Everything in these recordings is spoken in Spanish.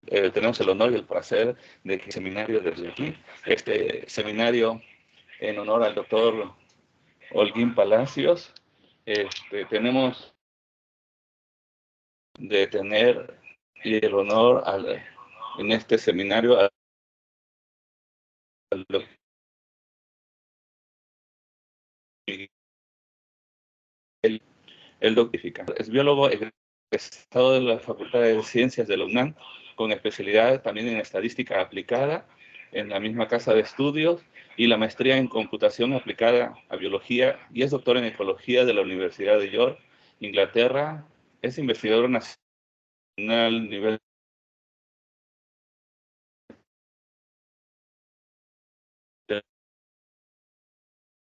tenemos el honor y el placer de que el seminario desde aquí, este seminario en honor al doctor Holguín Palacios, tenemos de tener y el honor en este seminario al doctor el doctor es biólogo egresado de la Facultad de Ciencias de la UNAM, con especialidad también en estadística aplicada en la misma casa de estudios y la maestría en computación aplicada a biología, y es doctor en ecología de la Universidad de York, Inglaterra. Es investigador nacional nivel de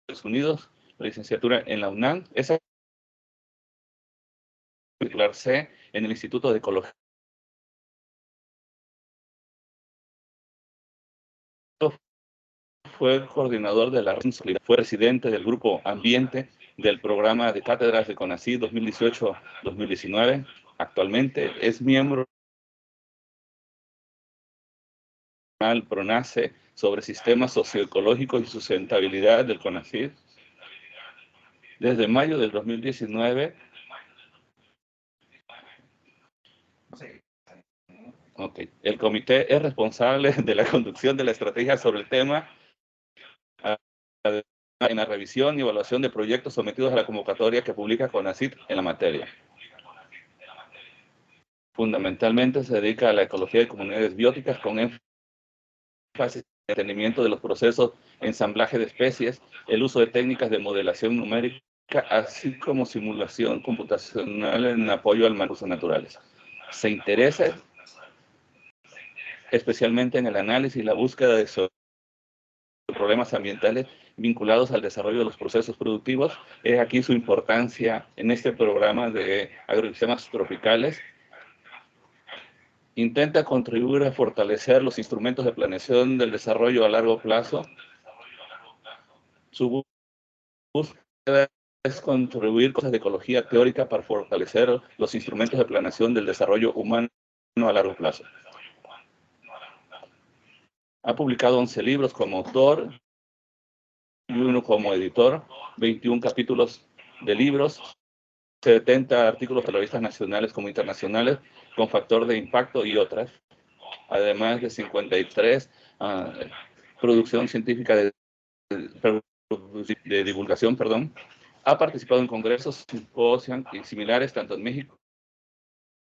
Estados Unidos, la licenciatura en la UNAM, es titularse en el Instituto de Ecología. Fue coordinador de la responsabilidad, fue presidente del grupo Ambiente del programa de cátedras de CONACYT 2018-2019. Actualmente es miembro del PRONACE sobre sistemas socioecológicos y sustentabilidad del CONACYT. Desde mayo del 2019, el comité es responsable de la conducción de la estrategia sobre el tema en la revisión y evaluación de proyectos sometidos a la convocatoria que publica CONACYT en la materia. Fundamentalmente se dedica a la ecología de comunidades bióticas con énfasis en el entendimiento de los procesos, ensamblaje de especies, el uso de técnicas de modelación numérica, así como simulación computacional en apoyo al recursos naturales. Se interesa especialmente en el análisis y la búsqueda de problemas ambientales vinculados al desarrollo de los procesos productivos. Es aquí su importancia en este programa de agroecosistemas tropicales. Intenta contribuir a fortalecer los instrumentos de planeación del desarrollo a largo plazo. Su búsqueda es contribuir cosas de ecología teórica para fortalecer los instrumentos de planeación del desarrollo humano a largo plazo. Ha publicado 11 libros como autor y uno como editor, 21 capítulos de libros, 70 artículos para revistas nacionales como internacionales, con factor de impacto y otras, además de 53 producción científica de divulgación, Ha participado en congresos, simposios y similares, tanto en México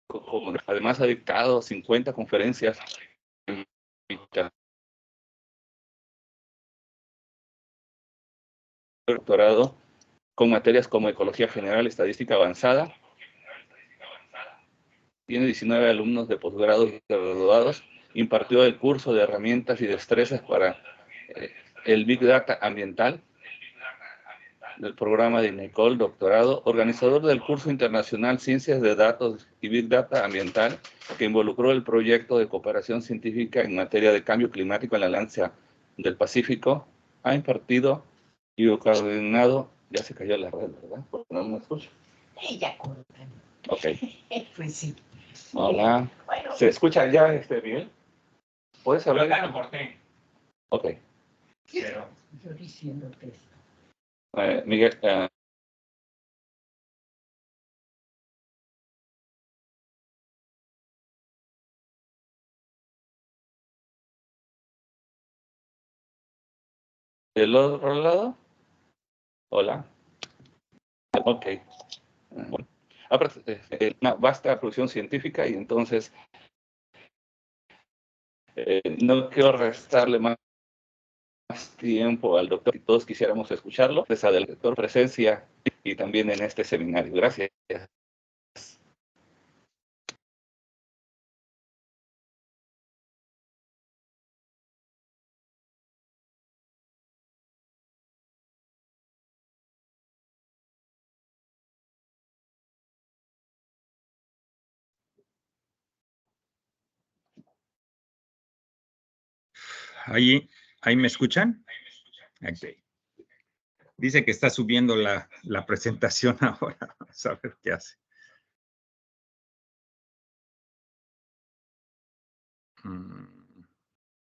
como además ha dictado 50 conferencias doctorado con materias como ecología general, estadística avanzada. Tiene 19 alumnos de posgrado y graduados. Impartió el curso de herramientas y destrezas para el Big Data ambiental del programa de INECOL, doctorado, organizador del curso internacional Ciencias de Datos y Big Data ambiental, que involucró el proyecto de cooperación científica en materia de cambio climático en la Alianza del Pacífico. Ha impartido y coordinado, ya se cayó la red, ¿verdad? No me escucho. Ya corta. Ok. Pues sí. Hola. Bueno, ¿se escucha ya, Miguel? ¿Puedes hablar? Ya lo corté. Ok. Pero... Yo diciéndote esto. Miguel, ¿del otro lado? Hola. Ok. Bueno, una vasta producción científica y entonces no quiero restarle más tiempo al doctor y todos quisiéramos escucharlo. Desde el doctor presencia y también en este seminario. Gracias. ¿Ahí me escuchan? Okay. Dice que está subiendo la presentación ahora. Vamos a ver qué hace.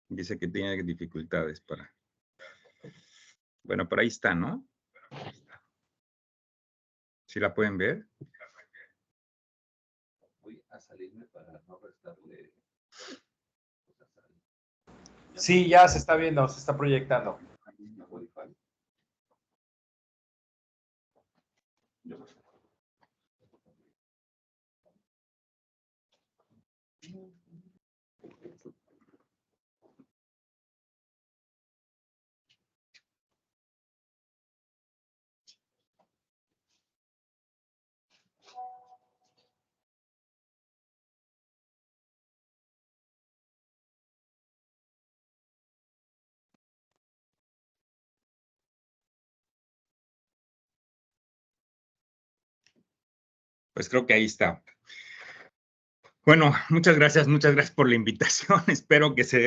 Dice que tiene dificultades para... Bueno, por ahí está, ¿no? ¿Sí la pueden ver? Voy a salirme para no restarle. Sí, ya se está viendo, se está proyectando. Pues creo que ahí está. Bueno, muchas gracias por la invitación. Espero que se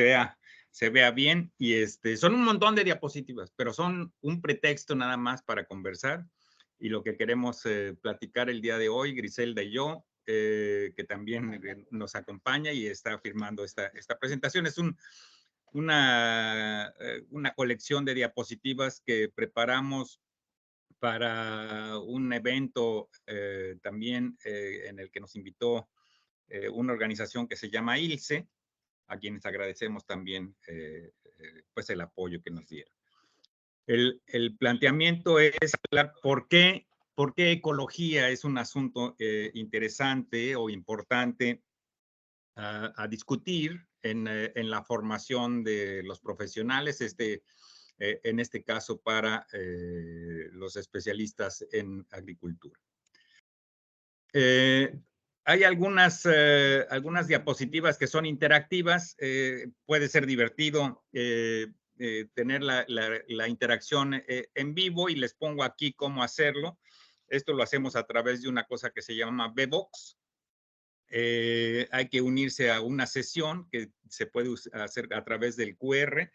vea bien. Y son un montón de diapositivas, pero son un pretexto nada más para conversar. Y lo que queremos platicar el día de hoy, Griselda y yo, que también nos acompaña y está firmando esta presentación, es una colección de diapositivas que preparamos para un evento también en el que nos invitó una organización que se llama ILSE, a quienes agradecemos también pues el apoyo que nos dieron. El planteamiento es hablar por qué ecología es un asunto interesante o importante a discutir en la formación de los profesionales, en este caso para los especialistas en agricultura. Hay algunas diapositivas que son interactivas. Puede ser divertido tener la interacción en vivo, y les pongo aquí cómo hacerlo. Esto lo hacemos a través de una cosa que se llama Vbox. Hay que unirse a una sesión que se puede hacer a través del QR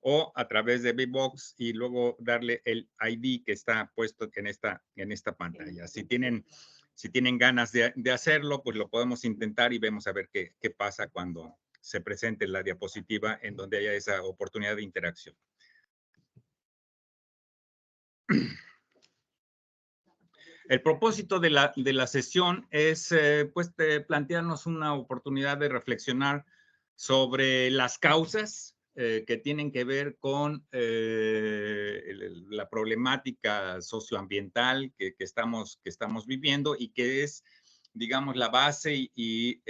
o a través de Vbox, y luego darle el ID que está puesto en esta pantalla. Si tienen ganas de hacerlo, pues lo podemos intentar y vemos a ver qué pasa cuando se presente la diapositiva en donde haya esa oportunidad de interacción. El propósito de la sesión es pues, plantearnos una oportunidad de reflexionar sobre las causas que tienen que ver con la problemática socioambiental que estamos viviendo, y que es, digamos, la base y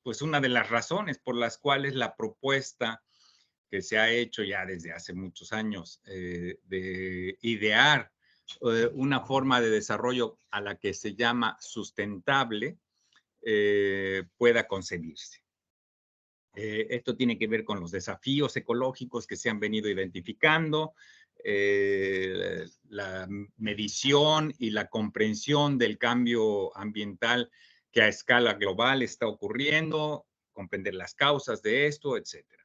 pues una de las razones por las cuales la propuesta que se ha hecho ya desde hace muchos años de idear una forma de desarrollo a la que se llama sustentable pueda concebirse. Esto tiene que ver con los desafíos ecológicos que se han venido identificando, la medición y la comprensión del cambio ambiental que a escala global está ocurriendo, comprender las causas de esto, etcétera.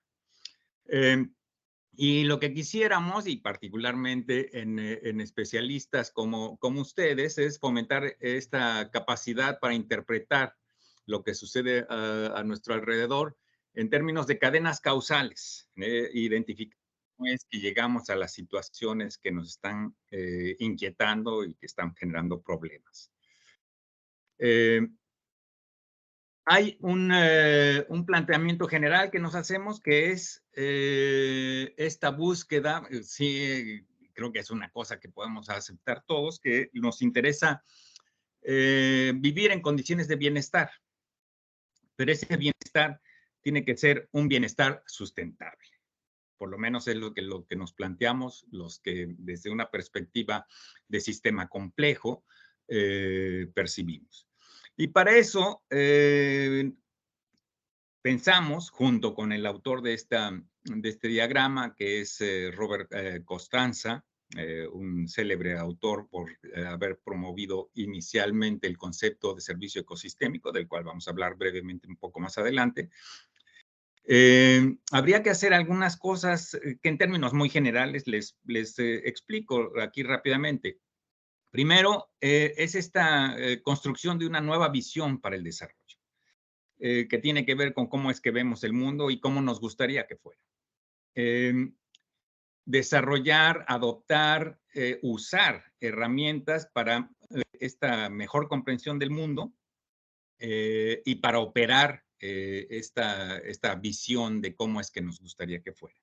Y lo que quisiéramos, y particularmente en especialistas como ustedes, es fomentar esta capacidad para interpretar lo que sucede a nuestro alrededor en términos de cadenas causales, identificar cómo es que llegamos a las situaciones que nos están inquietando y que están generando problemas. Hay un planteamiento general que nos hacemos, que es esta búsqueda. Sí, creo que es una cosa que podemos aceptar todos, que nos interesa vivir en condiciones de bienestar, pero ese bienestar tiene que ser un bienestar sustentable. Por lo menos es lo que nos planteamos los que desde una perspectiva de sistema complejo percibimos. Y para eso pensamos, junto con el autor de este diagrama, que es Robert Costanza, un célebre autor por haber promovido inicialmente el concepto de servicio ecosistémico, del cual vamos a hablar brevemente un poco más adelante. Habría que hacer algunas cosas que en términos muy generales les explico aquí rápidamente. Primero, es esta construcción de una nueva visión para el desarrollo. que tiene que ver con cómo es que vemos el mundo y cómo nos gustaría que fuera. Desarrollar, adoptar, usar herramientas para esta mejor comprensión del mundo y para operar esta visión de cómo es que nos gustaría que fuera.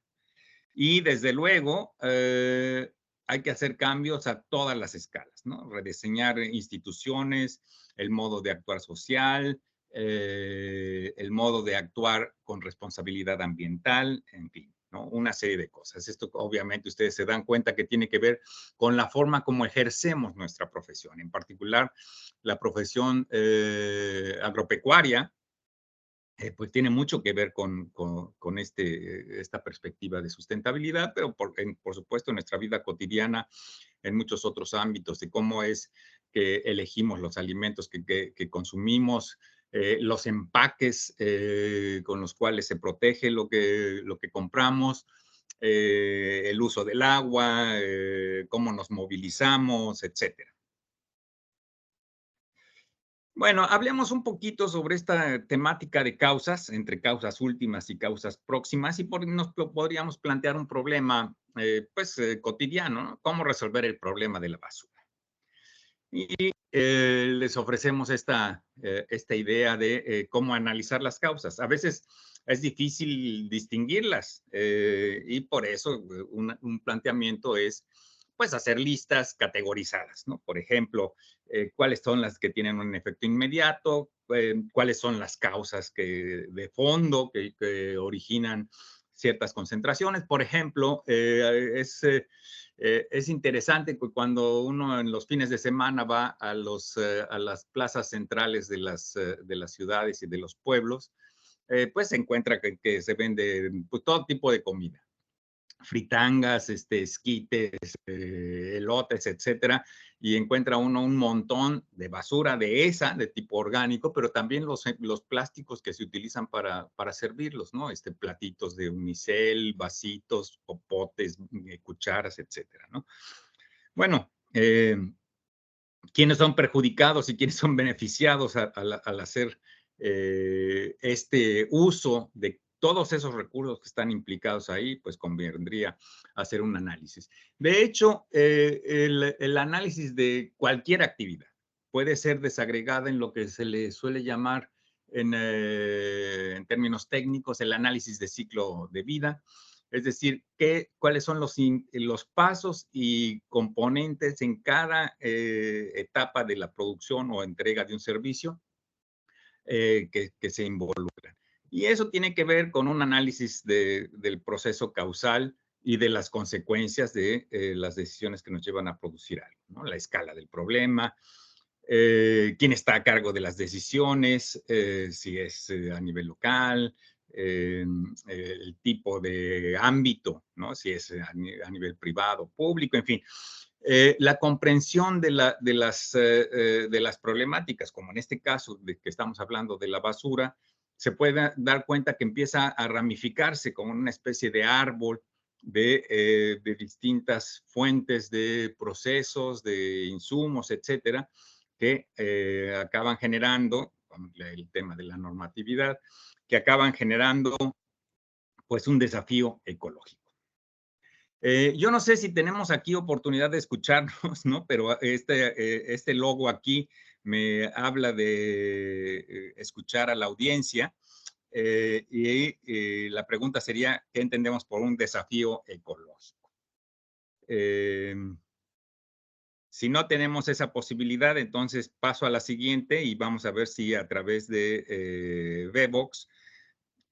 Y desde luego, hay que hacer cambios a todas las escalas, ¿no? Rediseñar instituciones, el modo de actuar social, el modo de actuar con responsabilidad ambiental, en fin, ¿no? Una serie de cosas. Esto obviamente ustedes se dan cuenta que tiene que ver con la forma como ejercemos nuestra profesión, en particular la profesión agropecuaria, pues tiene mucho que ver con esta perspectiva de sustentabilidad, pero por supuesto en nuestra vida cotidiana, en muchos otros ámbitos, de cómo es que elegimos los alimentos que consumimos, los empaques con los cuales se protege lo que compramos, el uso del agua, cómo nos movilizamos, etcétera. Bueno, hablemos un poquito sobre esta temática de causas, entre causas últimas y causas próximas, y nos podríamos plantear un problema cotidiano, ¿no? ¿Cómo resolver el problema de la basura? Y les ofrecemos esta idea de cómo analizar las causas. A veces es difícil distinguirlas y por eso un planteamiento es pues hacer listas categorizadas, ¿no? Por ejemplo, cuáles son las que tienen un efecto inmediato, cuáles son las causas de fondo que originan ciertas concentraciones. Por ejemplo, es interesante que cuando uno en los fines de semana va a las plazas centrales de las ciudades y de los pueblos, pues se encuentra que se vende pues, todo tipo de comida. Fritangas, esquites, elotes, etcétera, y encuentra uno un montón de basura de tipo orgánico, pero también los plásticos que se utilizan para servirlos, ¿no? Platitos de unicel, vasitos, popotes, cucharas, etcétera, ¿no? Bueno, ¿quiénes son perjudicados y quiénes son beneficiados al hacer este uso de todos esos recursos que están implicados ahí? Pues convendría hacer un análisis. De hecho, el análisis de cualquier actividad puede ser desagregada en lo que se le suele llamar en términos técnicos el análisis de ciclo de vida. Es decir, cuáles son los pasos y componentes en cada etapa de la producción o entrega de un servicio que se involucran. Y eso tiene que ver con un análisis del proceso causal y de las consecuencias de las decisiones que nos llevan a producir algo, ¿no? La escala del problema, quién está a cargo de las decisiones, si es a nivel local, el tipo de ámbito, ¿no? Si es a nivel privado, público, en fin. La comprensión de las problemáticas, como en este caso de que estamos hablando de la basura, se puede dar cuenta que empieza a ramificarse como una especie de árbol de distintas fuentes de procesos, de insumos, etcétera, que acaban generando, con el tema de la normatividad, que acaban generando pues un desafío ecológico. Yo no sé si tenemos aquí oportunidad de escucharnos, ¿no? Pero este logo aquí me habla de escuchar a la audiencia y la pregunta sería, ¿qué entendemos por un desafío ecológico? Si no tenemos esa posibilidad, entonces paso a la siguiente y vamos a ver si a través de Vevox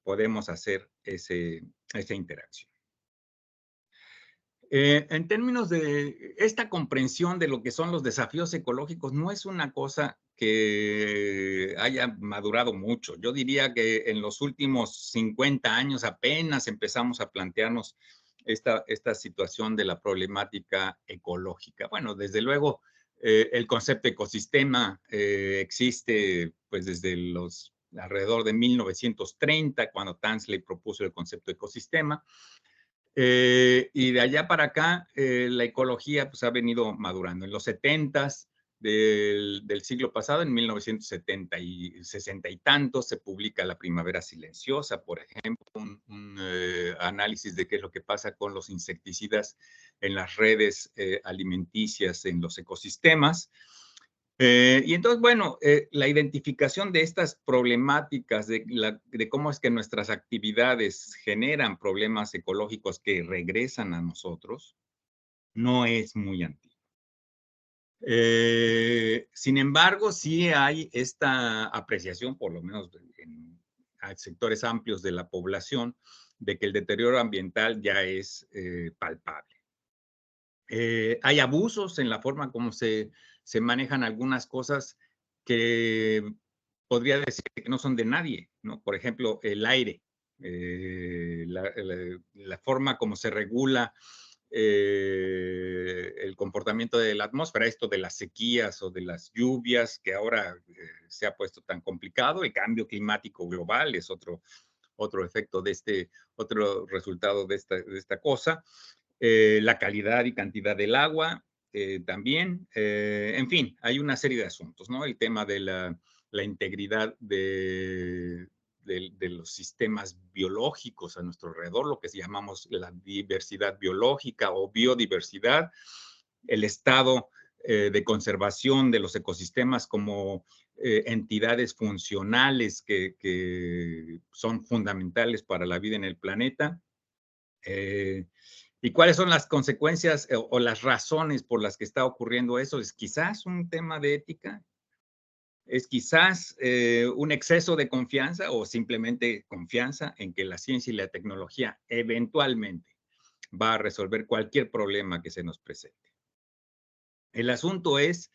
podemos hacer esa interacción. En términos de esta comprensión de lo que son los desafíos ecológicos, no es una cosa que haya madurado mucho. Yo diría que en los últimos 50 años apenas empezamos a plantearnos esta situación de la problemática ecológica. Bueno, desde luego, el concepto ecosistema existe pues desde alrededor de 1930, cuando Tansley propuso el concepto ecosistema. Y de allá para acá, la ecología pues, ha venido madurando. En los 70s, del siglo pasado, en 1970 y 60 y tantos, se publica La Primavera Silenciosa, por ejemplo, un análisis de qué es lo que pasa con los insecticidas en las redes alimenticias en los ecosistemas. Y entonces, bueno, la identificación de estas problemáticas, de cómo es que nuestras actividades generan problemas ecológicos que regresan a nosotros, no es muy antigua. Sin embargo, sí hay esta apreciación, por lo menos en sectores amplios de la población, de que el deterioro ambiental ya es palpable. Hay abusos en la forma como se manejan algunas cosas que podría decir que no son de nadie, ¿no? Por ejemplo, el aire, la forma como se regula el comportamiento de la atmósfera, esto de las sequías o de las lluvias, que ahora se ha puesto tan complicado. El cambio climático global es otro efecto de otro resultado de esta cosa. La calidad y cantidad del agua también. En fin, hay una serie de asuntos, ¿no? El tema de la integridad de los sistemas biológicos a nuestro alrededor, lo que llamamos la diversidad biológica o biodiversidad, el estado de conservación de los ecosistemas como entidades funcionales que son fundamentales para la vida en el planeta. ¿Y cuáles son las consecuencias o las razones por las que está ocurriendo eso? Es quizás un tema de ética, es quizás un exceso de confianza o simplemente confianza en que la ciencia y la tecnología eventualmente va a resolver cualquier problema que se nos presente. El asunto es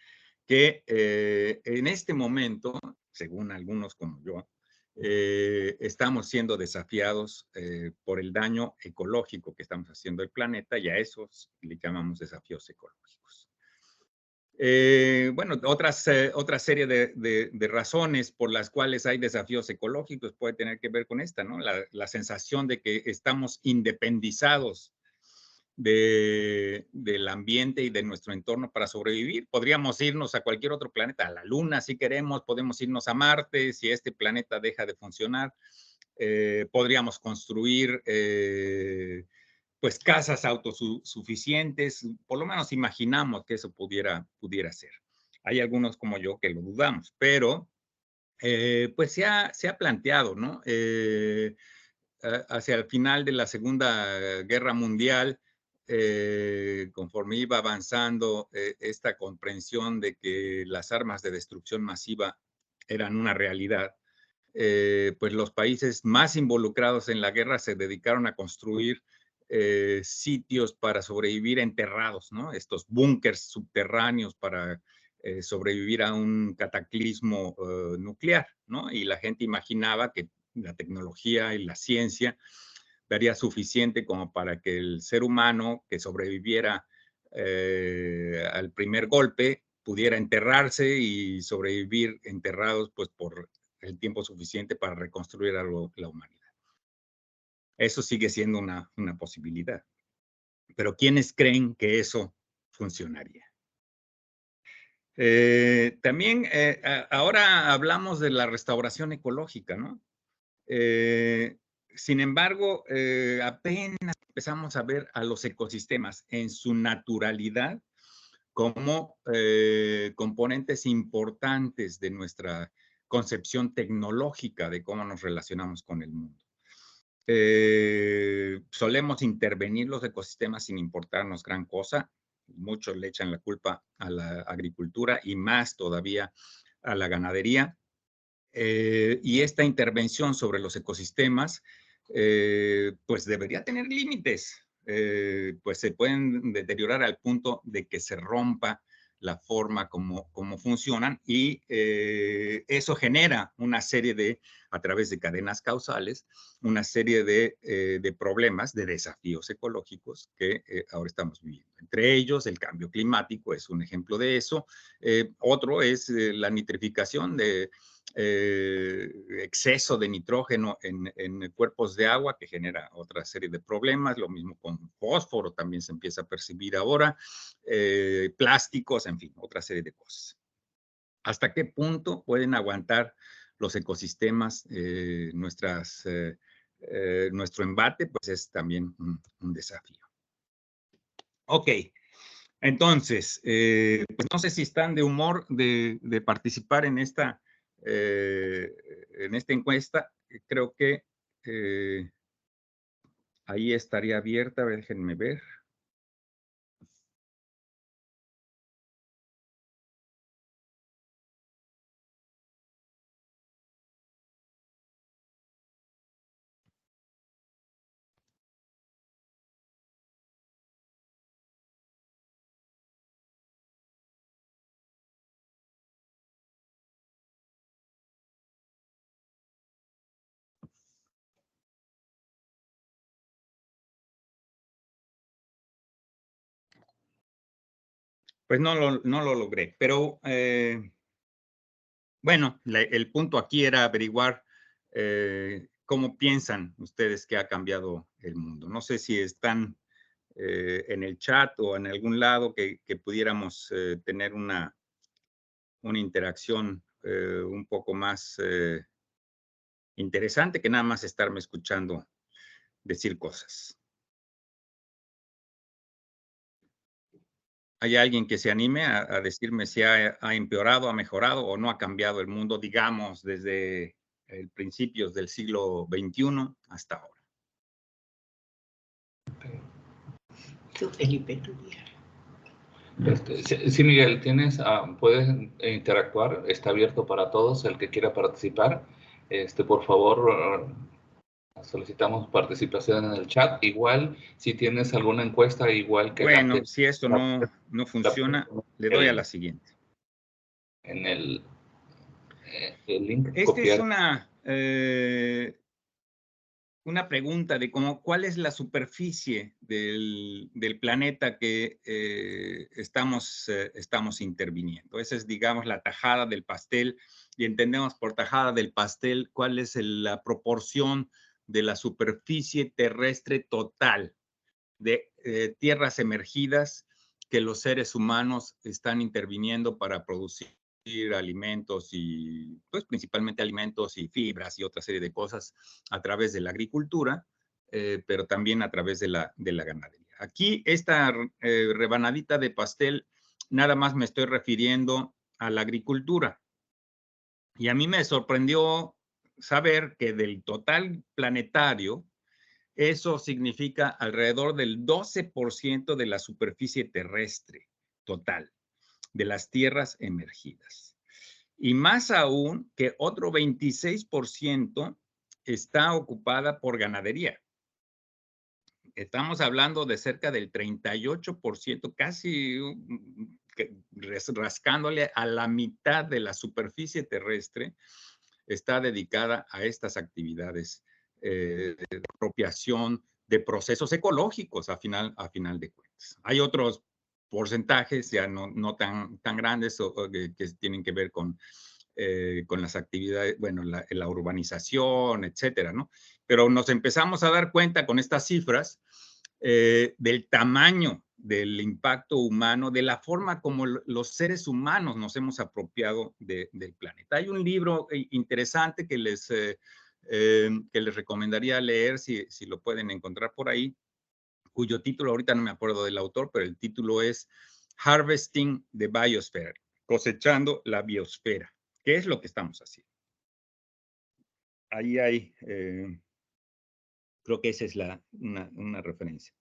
que en este momento, según algunos como yo, estamos siendo desafiados por el daño ecológico que estamos haciendo al planeta, y a esos le llamamos desafíos ecológicos. Bueno, otra serie de razones por las cuales hay desafíos ecológicos puede tener que ver con esta, ¿no? La sensación de que estamos independizados del ambiente y de nuestro entorno para sobrevivir. Podríamos irnos a cualquier otro planeta, a la Luna si queremos, podemos irnos a Marte si este planeta deja de funcionar. Podríamos construir pues casas autosuficientes, por lo menos imaginamos que eso pudiera ser. Hay algunos como yo que lo dudamos, pero pues se ha planteado, ¿no? Hacia el final de la Segunda Guerra Mundial, conforme iba avanzando esta comprensión de que las armas de destrucción masiva eran una realidad, pues los países más involucrados en la guerra se dedicaron a construir sitios para sobrevivir enterrados, ¿no? Estos búnkers subterráneos para sobrevivir a un cataclismo nuclear, ¿no? Y la gente imaginaba que la tecnología y la ciencia daría suficiente como para que el ser humano que sobreviviera al primer golpe pudiera enterrarse y sobrevivir enterrados pues por el tiempo suficiente para reconstruir a la humanidad. Eso sigue siendo una posibilidad. Pero ¿quiénes creen que eso funcionaría? También ahora hablamos de la restauración ecológica, ¿no? Sin embargo, apenas empezamos a ver a los ecosistemas en su naturalidad como componentes importantes de nuestra concepción tecnológica de cómo nos relacionamos con el mundo. Solemos intervenir los ecosistemas sin importarnos gran cosa. Muchos le echan la culpa a la agricultura y más todavía a la ganadería. Y esta intervención sobre los ecosistemas, pues debería tener límites, pues se pueden deteriorar al punto de que se rompa la forma como funcionan y eso genera una serie a través de cadenas causales, una serie de problemas, de desafíos ecológicos que ahora estamos viviendo. Entre ellos, el cambio climático es un ejemplo de eso. Otro es la nitrificación de exceso de nitrógeno en cuerpos de agua que genera otra serie de problemas. Lo mismo con fósforo también se empieza a percibir ahora, plásticos, en fin, otra serie de cosas. ¿Hasta qué punto pueden aguantar los ecosistemas nuestro embate? Pues es también un desafío. Ok, entonces, pues no sé si están de humor de participar en esta encuesta. Creo que ahí estaría abierta, a ver, déjenme ver. Pues no lo logré, pero bueno, el punto aquí era averiguar cómo piensan ustedes que ha cambiado el mundo. No sé si están en el chat o en algún lado que pudiéramos tener una interacción un poco más interesante que nada más estarme escuchando decir cosas. ¿Hay alguien que se anime a decirme si ha empeorado, ha mejorado o no ha cambiado el mundo, digamos, desde principios del siglo XXI hasta ahora? Tú, Felipe, tú dirás. Sí, Miguel, puedes interactuar, está abierto para todos, el que quiera participar. Por favor, solicitamos participación en el chat. Igual, si tienes alguna encuesta, igual que bueno, si esto no funciona, le doy a la siguiente. En el link Esta es copiar. una pregunta de cuál es la superficie del planeta que estamos interviniendo. Esa es, digamos, la tajada del pastel, y entendemos por tajada del pastel cuál es la proporción de la superficie terrestre total de tierras emergidas que los seres humanos están interviniendo para producir alimentos y, pues, principalmente alimentos y fibras y otra serie de cosas a través de la agricultura, pero también a través de la ganadería. Aquí, esta rebanadita de pastel, nada más me estoy refiriendo a la agricultura. Y a mí me sorprendió saber que del total planetario, eso significa alrededor del 12% de la superficie terrestre total de las tierras emergidas. Y más aún que otro 26% está ocupada por ganadería. Estamos hablando de cerca del 38%, casi rascándole a la mitad de la superficie terrestre, está dedicada a estas actividades de apropiación de procesos ecológicos a final de cuentas. Hay otros porcentajes ya no tan grandes que tienen que ver con las actividades, bueno, la urbanización, etcétera, ¿no? Pero nos empezamos a dar cuenta con estas cifras del tamaño del impacto humano, de la forma como los seres humanos nos hemos apropiado del planeta. Hay un libro interesante que les recomendaría leer si lo pueden encontrar por ahí, cuyo título, ahorita no me acuerdo del autor, pero el título es Harvesting the Biosphere, cosechando la biosfera. ¿Qué es lo que estamos haciendo? Ahí hay, creo que esa es una referencia.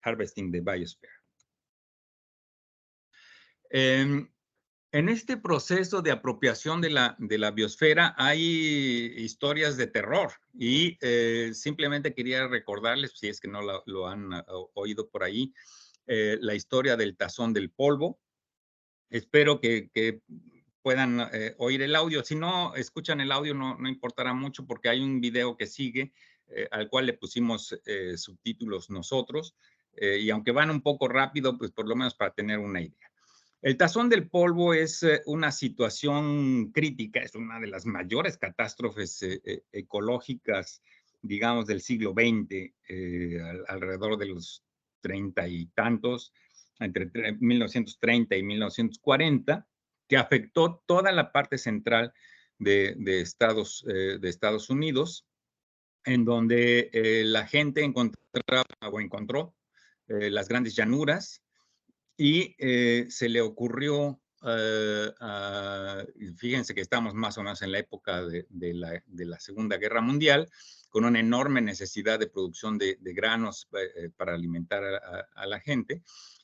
Harvesting the Biosphere. En este proceso de apropiación de la biosfera hay historias de terror y simplemente quería recordarles, si es que no lo han oído por ahí, la historia del tazón del polvo. Espero que puedan oír el audio. Si no escuchan el audio, no importará mucho porque hay un video que sigue al cual le pusimos subtítulos nosotros y aunque van un poco rápido, pues por lo menos para tener una idea. El tazón del polvo es una situación crítica, es una de las mayores catástrofes ecológicas, digamos, del siglo XX, alrededor de los 30 y tantos, entre 1930 y 1940. que afectó toda la parte central de Estados Unidos, en donde la gente encontró las grandes llanuras y se le ocurrió, fíjense que estamos más o menos en la época de la Segunda Guerra Mundial, con una enorme necesidad de producción de granos para alimentar a la gente.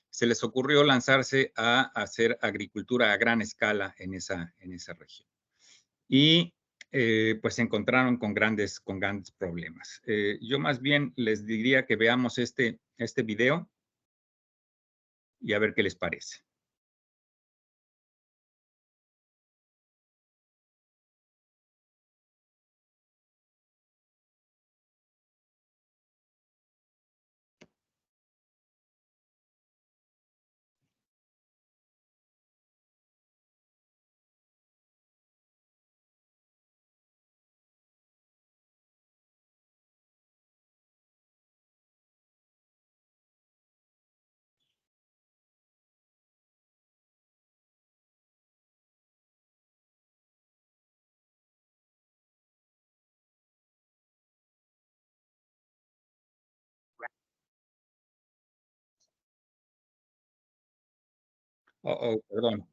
Se les ocurrió lanzarse a hacer agricultura a gran escala en esa región. Y pues se encontraron con grandes problemas. Yo más bien les diría que veamos este video y a ver qué les parece. Perdón.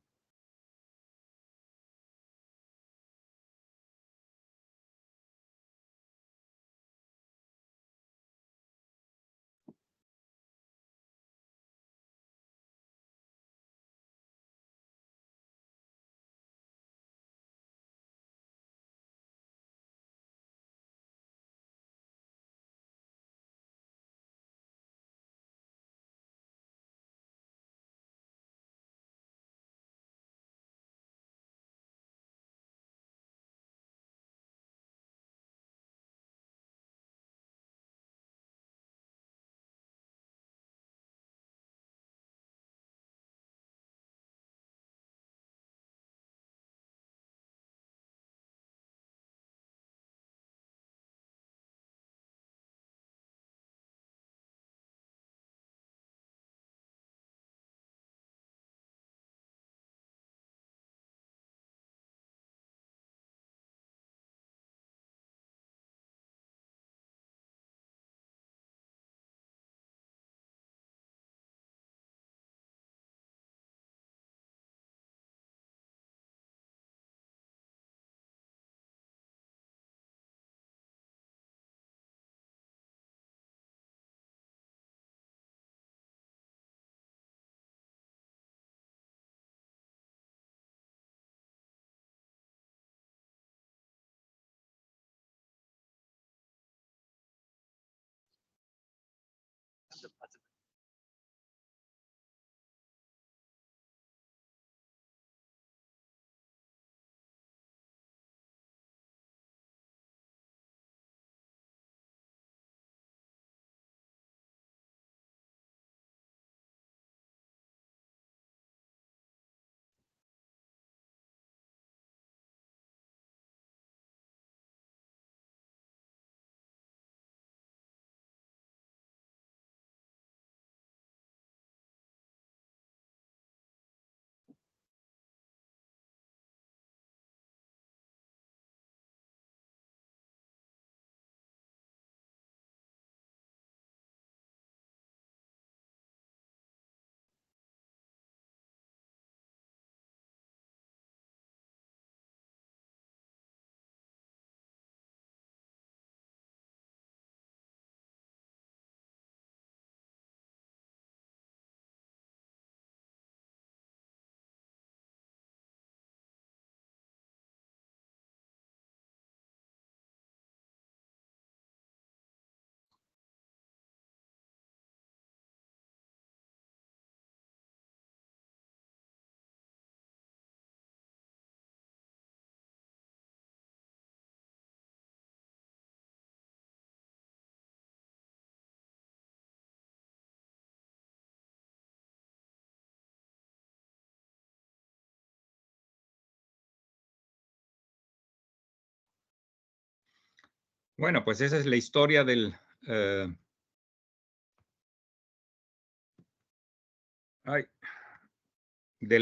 Bueno, pues esa es la historia del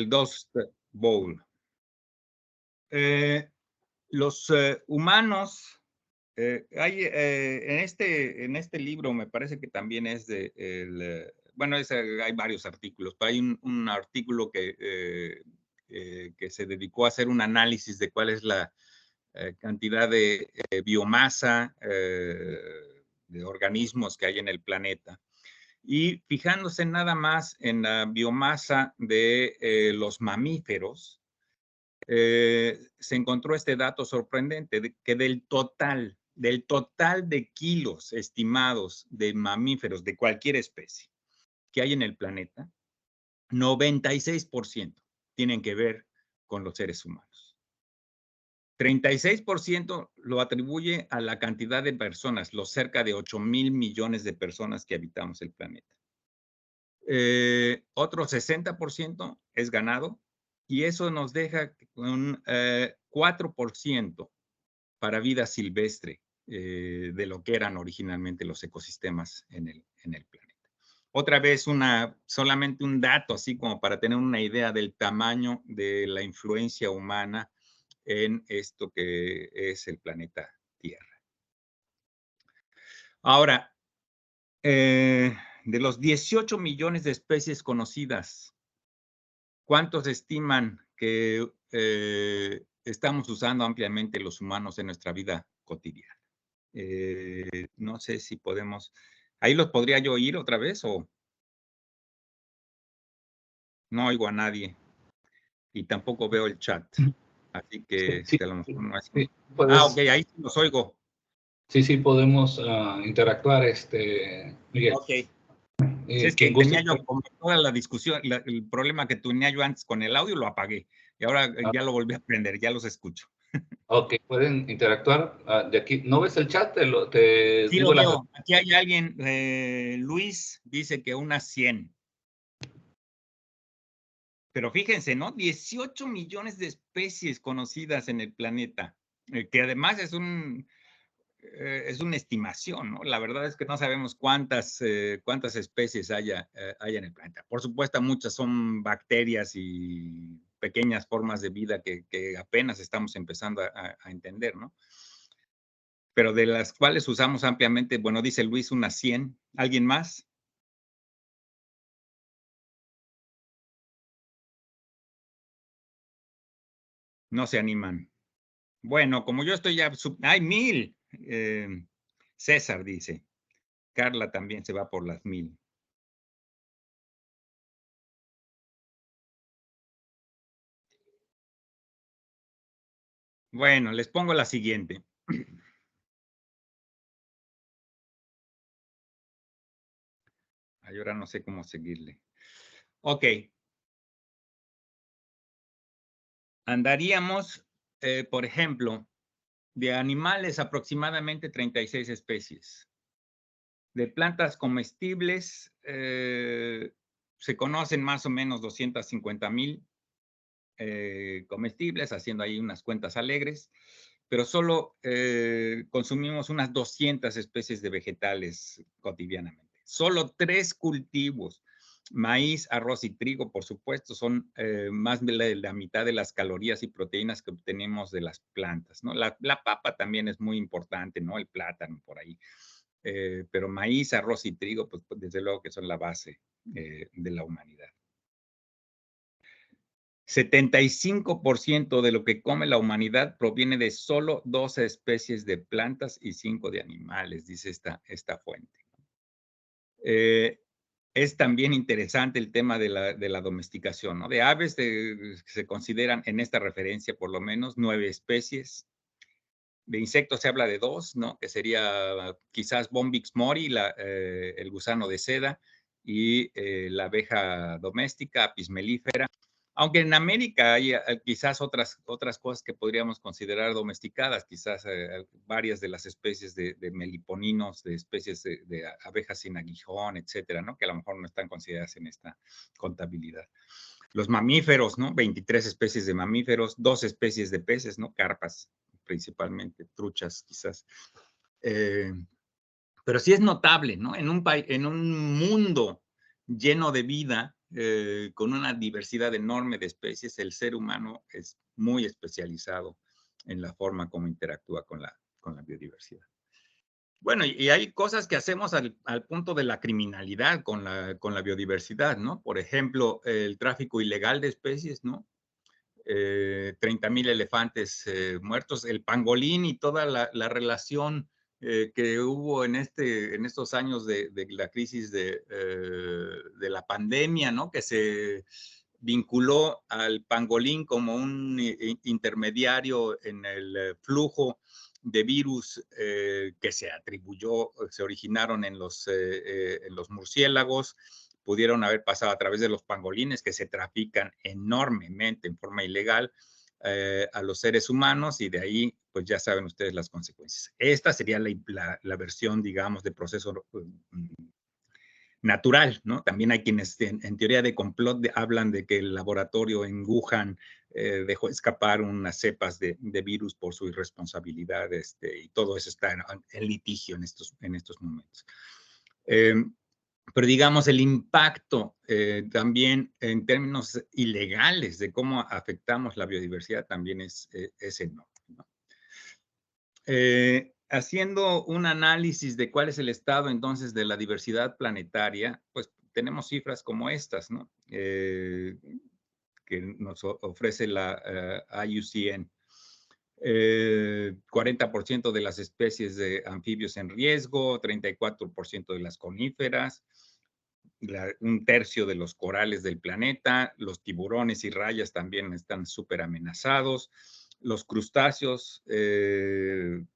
Dust Bowl. los humanos, en este libro me parece que también es bueno, hay varios artículos, pero hay un artículo que se dedicó a hacer un análisis de cuál es la cantidad de biomasa de organismos que hay en el planeta. Y fijándose nada más en la biomasa de los mamíferos, se encontró este dato sorprendente, que del total de kilos estimados de mamíferos de cualquier especie que hay en el planeta, 96% tienen que ver con los seres humanos. 36% lo atribuye a la cantidad de personas, los cerca de 8,000 millones de personas que habitamos el planeta. Otro 60% es ganado, y eso nos deja un 4% para vida silvestre de lo que eran originalmente los ecosistemas en el planeta. Otra vez, solamente un dato, así como para tener una idea del tamaño de la influencia humana en esto que es el planeta Tierra. Ahora, de los 18 millones de especies conocidas, ¿cuántos estiman que estamos usando ampliamente los humanos en nuestra vida cotidiana? No sé si podemos... ¿Ahí los podría yo oír otra vez o...? No oigo a nadie. Y tampoco veo el chat. Así que Sí, a lo mejor no es... sí, ok, ahí sí los oigo. Sí, podemos interactuar, Miguel. Ok. Si es que tenía yo como toda la discusión, el problema que tenía yo antes con el audio, lo apagué. Y ahora ya lo volví a prender, ya los escucho. Ok, pueden interactuar de aquí. ¿No ves el chat? Sí, lo veo. Aquí hay alguien, Luis, dice que unas 100. Pero fíjense, ¿no? 18 millones de especies conocidas en el planeta, que además es una estimación, ¿no? La verdad es que no sabemos cuántas especies haya en el planeta. Por supuesto, muchas son bacterias y pequeñas formas de vida que apenas estamos empezando a entender, ¿no? Pero de las cuales usamos ampliamente, bueno, dice Luis, unas 100. ¿Alguien más? No se animan. Bueno, como yo estoy ya... ¡Hay 1000! César dice. Carla también se va por las 1000. Bueno, les pongo la siguiente. Ay, ahora no sé cómo seguirle. Ok. Andaríamos, por ejemplo, de animales aproximadamente 36 especies. De plantas comestibles se conocen más o menos 250,000 comestibles, haciendo ahí unas cuentas alegres, pero solo consumimos unas 200 especies de vegetales cotidianamente. Solo 3 cultivos, maíz, arroz y trigo, por supuesto, son más de la mitad de las calorías y proteínas que obtenemos de las plantas, ¿no? La papa también es muy importante, ¿no? El plátano por ahí. Pero maíz, arroz y trigo, pues desde luego que son la base de la humanidad. 75% de lo que come la humanidad proviene de solo 12 especies de plantas y 5 de animales, dice esta fuente. Es también interesante el tema de la domesticación, ¿no? De aves se consideran en esta referencia por lo menos 9 especies. De insectos se habla de 2, ¿no? Que sería quizás Bombyx mori, el gusano de seda, y la abeja doméstica, Apis mellifera. Aunque en América hay quizás otras cosas que podríamos considerar domesticadas, quizás varias de las especies de meliponinos, de especies de abejas sin aguijón, etcétera, ¿no? Que a lo mejor no están consideradas en esta contabilidad. Los mamíferos, ¿no? 23 especies de mamíferos, 2 especies de peces, ¿no? Carpas, principalmente, truchas, quizás. Pero sí es notable, ¿no? En un mundo lleno de vida, con una diversidad enorme de especies, el ser humano es muy especializado en la forma como interactúa con la biodiversidad. Bueno, y hay cosas que hacemos al punto de la criminalidad con la biodiversidad, ¿no? Por ejemplo, el tráfico ilegal de especies, ¿no? 30,000 elefantes muertos, el pangolín y toda la relación que hubo en estos años de la crisis de la pandemia, ¿no? Que se vinculó al pangolín como un intermediario en el flujo de virus que se originaron en los murciélagos, pudieron haber pasado a través de los pangolines que se trafican enormemente en forma ilegal a los seres humanos, y de ahí, pues ya saben ustedes las consecuencias. Esta sería la versión, digamos, de proceso natural, ¿no? También hay quienes en teoría de complot hablan de que el laboratorio en Wuhan dejó escapar unas cepas de virus por su irresponsabilidad, y todo eso está en litigio en estos momentos. Pero digamos, el impacto también en términos ilegales de cómo afectamos la biodiversidad también es enorme, ¿no? Haciendo un análisis de cuál es el estado entonces de la diversidad planetaria, pues tenemos cifras como estas, ¿no? Que nos ofrece la IUCN. 40% de las especies de anfibios en riesgo, 34% de las coníferas, un tercio de los corales del planeta, los tiburones y rayas también están súper amenazados, los crustáceos,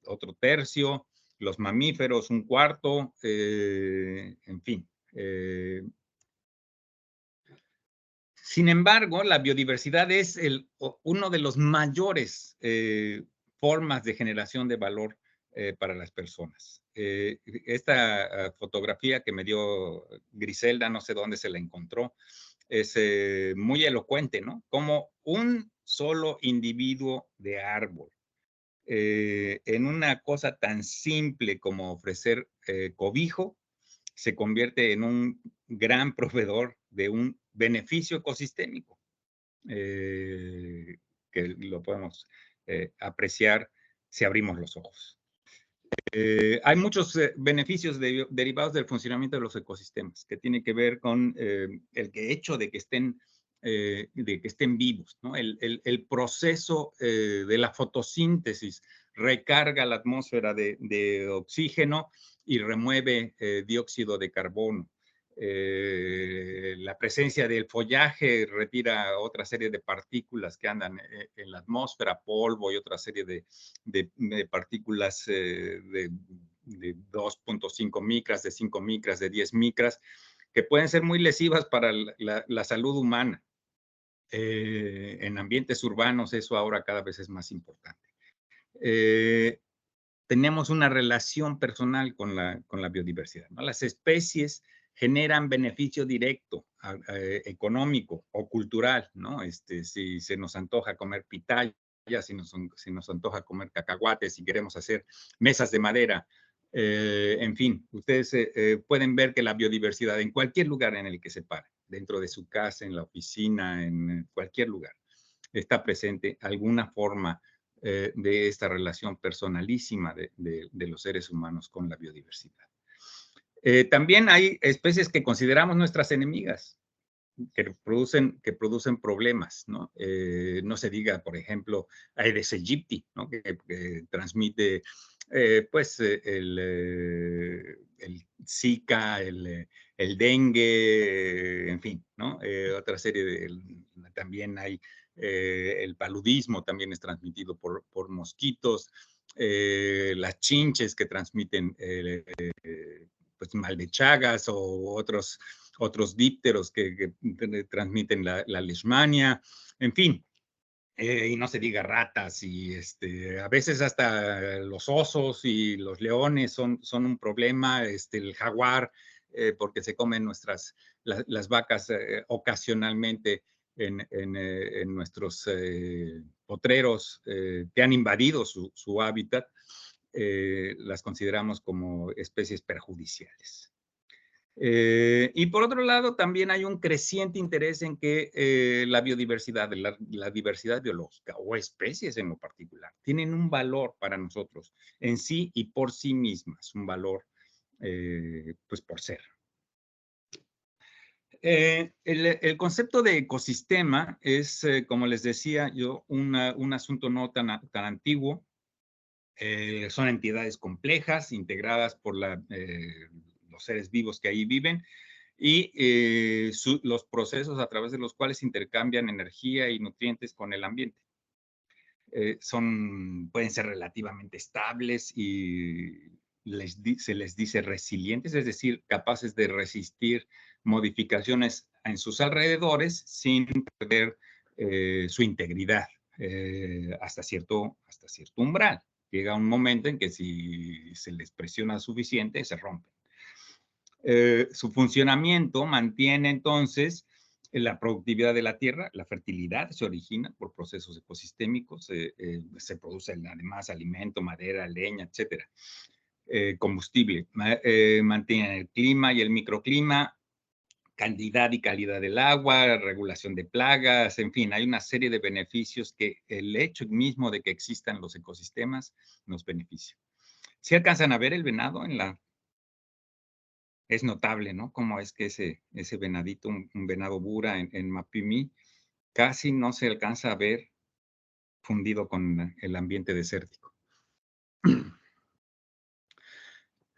otro tercio, los mamíferos, un cuarto, en fin. Sin embargo, la biodiversidad es uno de los mayores formas de generación de valor para las personas. Esta fotografía que me dio Griselda, no sé dónde se la encontró, es muy elocuente, ¿no? Como un solo individuo de árbol, en una cosa tan simple como ofrecer cobijo, se convierte en un gran proveedor de un beneficio ecosistémico, que lo podemos apreciar si abrimos los ojos. Hay muchos beneficios derivados del funcionamiento de los ecosistemas, que tiene que ver con el hecho de que estén vivos, ¿no? El proceso de la fotosíntesis recarga la atmósfera de oxígeno y remueve dióxido de carbono. La presencia del follaje retira otra serie de partículas que andan en la atmósfera, polvo y otra serie de partículas de 2.5 micras, de 5 micras, de 10 micras, que pueden ser muy lesivas para la salud humana. En ambientes urbanos eso ahora cada vez es más importante. Tenemos una relación personal con la biodiversidad, ¿no? Las especies generan beneficio directo, económico o cultural, ¿no? Si se nos antoja comer pitaya, si nos antoja comer cacahuates, si queremos hacer mesas de madera, en fin, ustedes pueden ver que la biodiversidad en cualquier lugar en el que se pare, dentro de su casa, en la oficina, en cualquier lugar, está presente alguna forma de esta relación personalísima de los seres humanos con la biodiversidad. También hay especies que consideramos nuestras enemigas, que producen problemas, ¿no? No se diga, por ejemplo, Aedes aegypti, ¿no? que transmite el Zika, el dengue, en fin, ¿no? Otra serie también hay el paludismo, también es transmitido por mosquitos, las chinches que transmiten pues mal de Chagas o otros dípteros que transmiten la leishmania, en fin, y no se diga ratas, y a veces hasta los osos y los leones son un problema, el jaguar, porque se comen las vacas ocasionalmente en nuestros potreros que han invadido su hábitat, las consideramos como especies perjudiciales. Y por otro lado, también hay un creciente interés en que la biodiversidad, la diversidad biológica o especies en lo particular, tienen un valor para nosotros en sí y por sí mismas, un valor pues por ser. El concepto de ecosistema es, como les decía yo, un asunto no tan antiguo. Son entidades complejas, integradas por los seres vivos que ahí viven y los procesos a través de los cuales intercambian energía y nutrientes con el ambiente. Pueden ser relativamente estables y se les dice resilientes, es decir, capaces de resistir modificaciones en sus alrededores sin perder su integridad hasta cierto umbral. Llega un momento en que si se les presiona suficiente, se rompen. Su funcionamiento mantiene entonces la productividad de la tierra, la fertilidad se origina por procesos ecosistémicos, se produce además alimento, madera, leña, etcétera. Combustible, mantienen el clima y el microclima, cantidad y calidad del agua, regulación de plagas, en fin, hay una serie de beneficios que el hecho mismo de que existan los ecosistemas nos beneficia. ¿Sí alcanzan a ver el venado en la... Es notable, ¿no? Cómo es que ese venadito, un venado bura en Mapimí, casi no se alcanza a ver fundido con el ambiente desértico.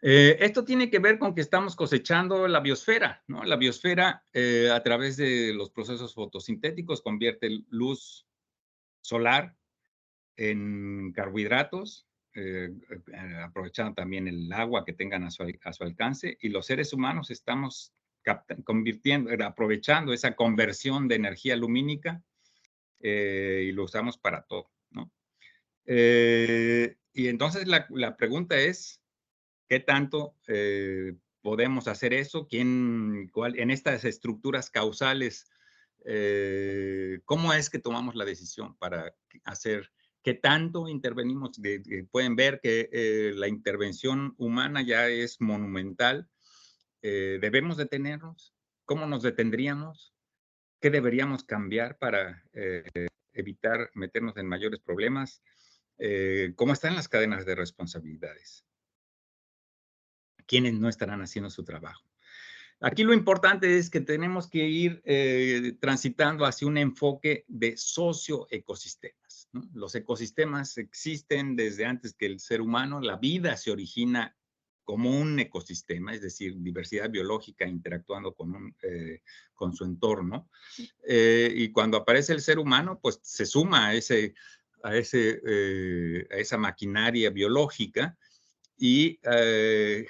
Esto tiene que ver con que estamos cosechando la biosfera, ¿no? La biosfera, a través de los procesos fotosintéticos, convierte luz solar en carbohidratos, aprovechando también el agua que tengan a su alcance, y los seres humanos estamos aprovechando esa conversión de energía lumínica y lo usamos para todo, ¿no? Y entonces la pregunta es, ¿qué tanto podemos hacer eso? En estas estructuras causales, ¿cómo es que tomamos la decisión para hacer? ¿Qué tanto intervenimos? Pueden ver que la intervención humana ya es monumental. ¿Debemos detenernos? ¿Cómo nos detendríamos? ¿Qué deberíamos cambiar para evitar meternos en mayores problemas? ¿Cómo están las cadenas de responsabilidades? ¿Quiénes no estarán haciendo su trabajo? Aquí lo importante es que tenemos que ir transitando hacia un enfoque de socioecosistemas, ¿no? Los ecosistemas existen desde antes que el ser humano. La vida se origina como un ecosistema, es decir, diversidad biológica interactuando con su entorno. Y cuando aparece el ser humano, pues se suma a esa maquinaria biológica y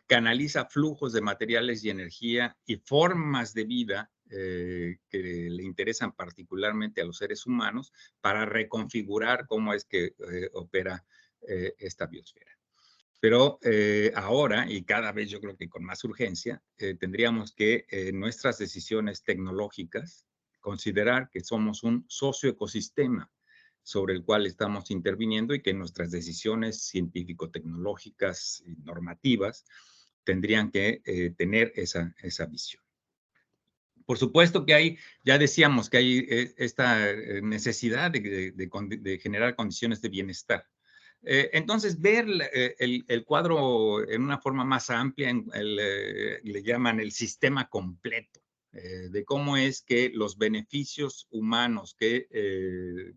canaliza flujos de materiales y energía y formas de vida que le interesan particularmente a los seres humanos para reconfigurar cómo es que opera esta biosfera. Pero ahora, y cada vez yo creo que con más urgencia, tendríamos que nuestras decisiones tecnológicas considerar que somos un socioecosistema sobre el cual estamos interviniendo y que nuestras decisiones científico-tecnológicas y normativas tendrían que tener esa visión. Por supuesto que ya decíamos que hay esta necesidad de generar condiciones de bienestar. Entonces, ver el cuadro en una forma más amplia, le llaman el sistema completo, de cómo es que los beneficios humanos que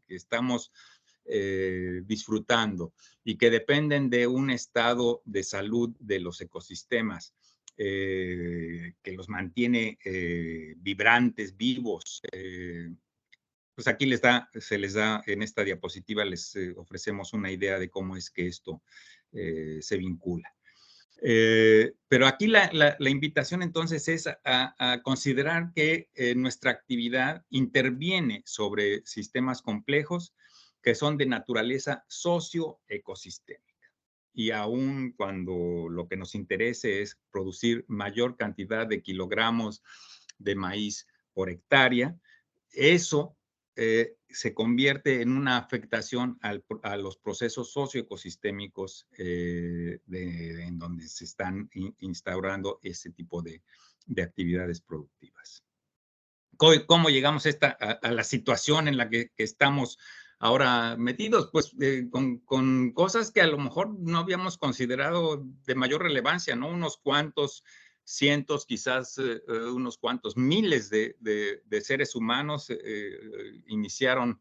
estamos disfrutando y que dependen de un estado de salud de los ecosistemas, que los mantiene vibrantes, vivos. Pues aquí se les da, en esta diapositiva les ofrecemos una idea de cómo es que esto se vincula. Pero aquí la invitación entonces es a considerar que nuestra actividad interviene sobre sistemas complejos que son de naturaleza socioecosistémica. Y aún cuando lo que nos interese es producir mayor cantidad de kilogramos de maíz por hectárea, eso se convierte en una afectación a los procesos socioecosistémicos en donde se están instaurando ese tipo de actividades productivas. ¿Cómo llegamos a la situación en la que estamos ahora metidos? Pues con cosas que a lo mejor no habíamos considerado de mayor relevancia, ¿no? Unos cuantos cientos, quizás unos cuantos miles de seres humanos iniciaron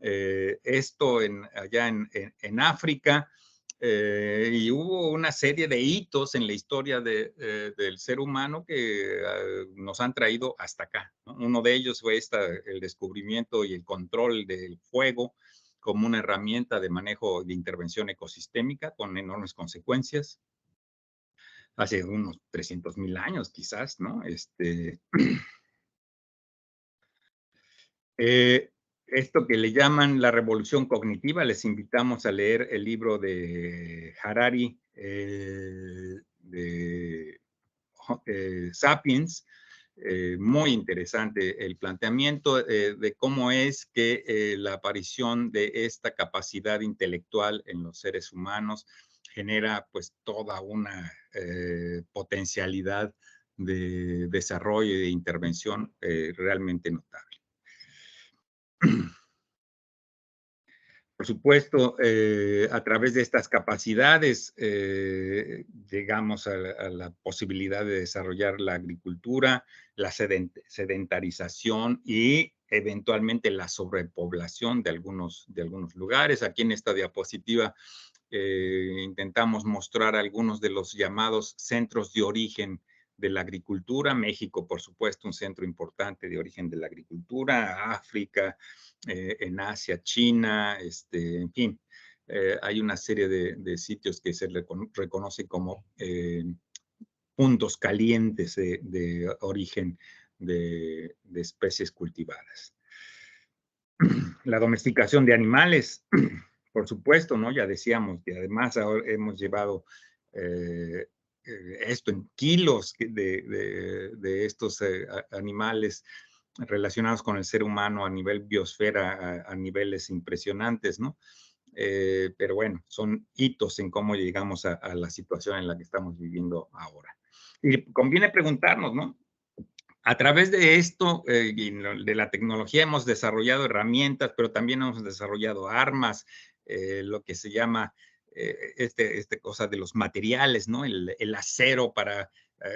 esto allá en África. Y hubo una serie de hitos en la historia del ser humano que nos han traído hasta acá, ¿no? Uno de ellos fue el descubrimiento y el control del fuego como una herramienta de manejo de intervención ecosistémica con enormes consecuencias. Hace unos 300,000 años quizás, ¿no? Esto que le llaman la revolución cognitiva, les invitamos a leer el libro de Harari, de Sapiens. Muy interesante el planteamiento de cómo es que la aparición de esta capacidad intelectual en los seres humanos genera pues toda una potencialidad de desarrollo y de intervención realmente notable. Por supuesto, a través de estas capacidades llegamos a la posibilidad de desarrollar la agricultura, la sedentarización y eventualmente la sobrepoblación de algunos lugares. Aquí en esta diapositiva intentamos mostrar algunos de los llamados centros de origen de la agricultura. México, por supuesto, un centro importante de origen de la agricultura, África, en Asia, China, en fin, hay una serie de sitios que se reconocen como puntos calientes de origen de especies cultivadas. La domesticación de animales, por supuesto, ¿no? Ya decíamos que además ahora hemos llevado esto en kilos de estos animales relacionados con el ser humano a nivel biosfera, a niveles impresionantes, ¿no? Pero bueno, son hitos en cómo llegamos a la situación en la que estamos viviendo ahora. Y conviene preguntarnos, ¿no? A través de esto y de la tecnología hemos desarrollado herramientas, pero también hemos desarrollado armas, lo que se llama cosa de los materiales, ¿no? El acero para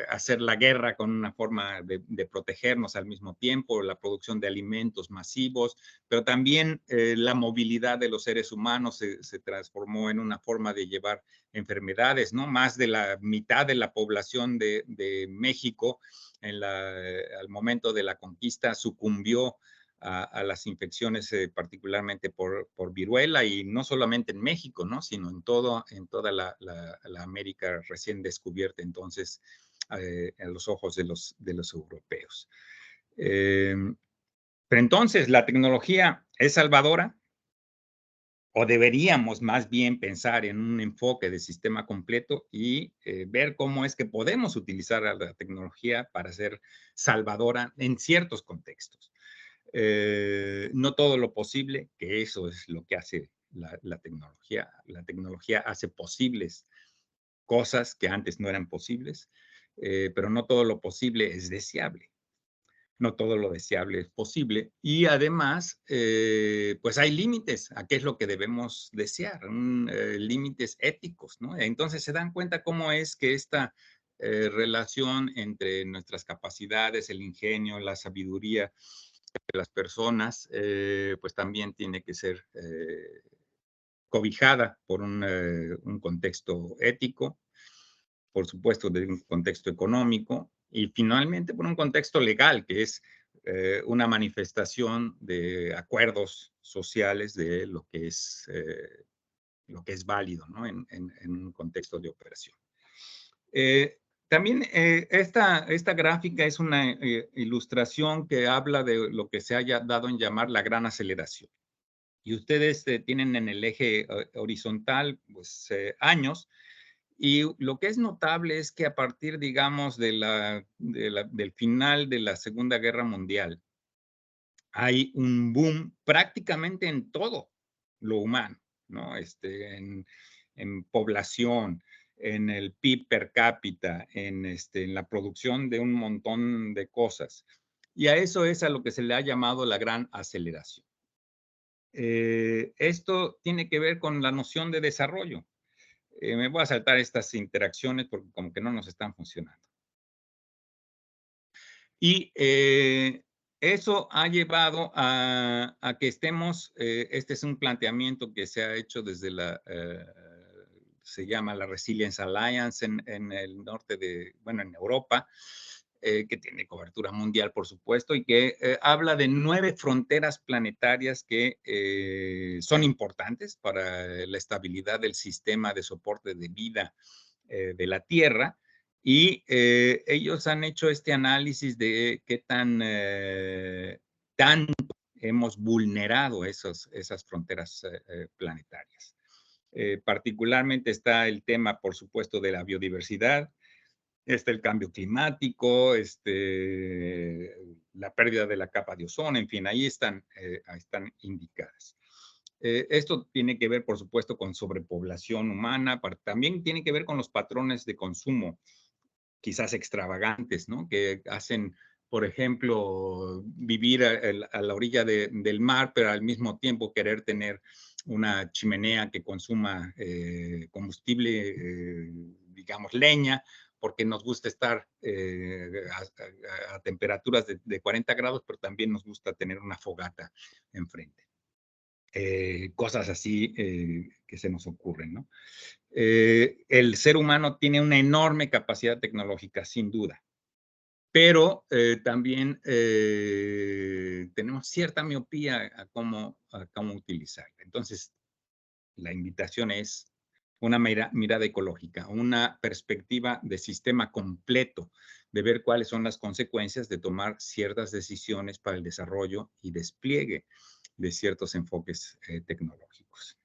hacer la guerra con una forma de protegernos al mismo tiempo, la producción de alimentos masivos, pero también la movilidad de los seres humanos se transformó en una forma de llevar enfermedades, ¿no? Más de la mitad de la población de México al momento de la conquista sucumbió a las infecciones, particularmente por viruela, y no solamente en México, ¿no? Sino en toda la América recién descubierta entonces a los ojos de los europeos. Pero entonces, ¿la tecnología es salvadora? ¿O deberíamos más bien pensar en un enfoque de sistema completo y ver cómo es que podemos utilizar a la tecnología para ser salvadora en ciertos contextos? No todo lo posible, que eso es lo que hace la tecnología. La tecnología hace posibles cosas que antes no eran posibles, pero no todo lo posible es deseable. No todo lo deseable es posible. Y además, pues hay límites a qué es lo que debemos desear, límites éticos, ¿no? Entonces se dan cuenta cómo es que esta relación entre nuestras capacidades, el ingenio, la sabiduría de las personas, pues también tiene que ser cobijada por un contexto ético, por supuesto, de un contexto económico y finalmente por un contexto legal, que es una manifestación de acuerdos sociales de lo que es válido, ¿no? en un contexto de operación. También esta gráfica es una ilustración que habla de lo que se haya dado en llamar la gran aceleración. Y ustedes tienen en el eje horizontal pues, años. Y lo que es notable es que a partir, digamos, del final de la Segunda Guerra Mundial hay un boom prácticamente en todo lo humano, ¿no? En población, en el PIB per cápita, en la producción de un montón de cosas. Y a eso es a lo que se le ha llamado la gran aceleración. Esto tiene que ver con la noción de desarrollo. Me voy a saltar estas interacciones porque como que no nos están funcionando. Y eso ha llevado a que estemos, este es un planteamiento que se ha hecho desde se llama la Resilience Alliance en el norte en Europa, que tiene cobertura mundial, por supuesto, y que habla de 9 fronteras planetarias que son importantes para la estabilidad del sistema de soporte de vida de la Tierra. Y ellos han hecho este análisis de qué tanto hemos vulnerado esas fronteras planetarias. Particularmente está el tema, por supuesto, de la biodiversidad, está el cambio climático, la pérdida de la capa de ozono, en fin, ahí están indicadas. Esto tiene que ver, por supuesto, con sobrepoblación humana, también tiene que ver con los patrones de consumo, quizás extravagantes, ¿no? Que hacen, por ejemplo, vivir a la orilla del mar, pero al mismo tiempo querer tener una chimenea que consuma combustible, digamos, leña, porque nos gusta estar a temperaturas de 40 grados, pero también nos gusta tener una fogata enfrente. Cosas así que se nos ocurren, ¿no? El ser humano tiene una enorme capacidad tecnológica, sin duda, pero también tenemos cierta miopía a cómo utilizarla. Entonces, la invitación es una mirada ecológica, una perspectiva de sistema completo, de ver cuáles son las consecuencias de tomar ciertas decisiones para el desarrollo y despliegue de ciertos enfoques tecnológicos.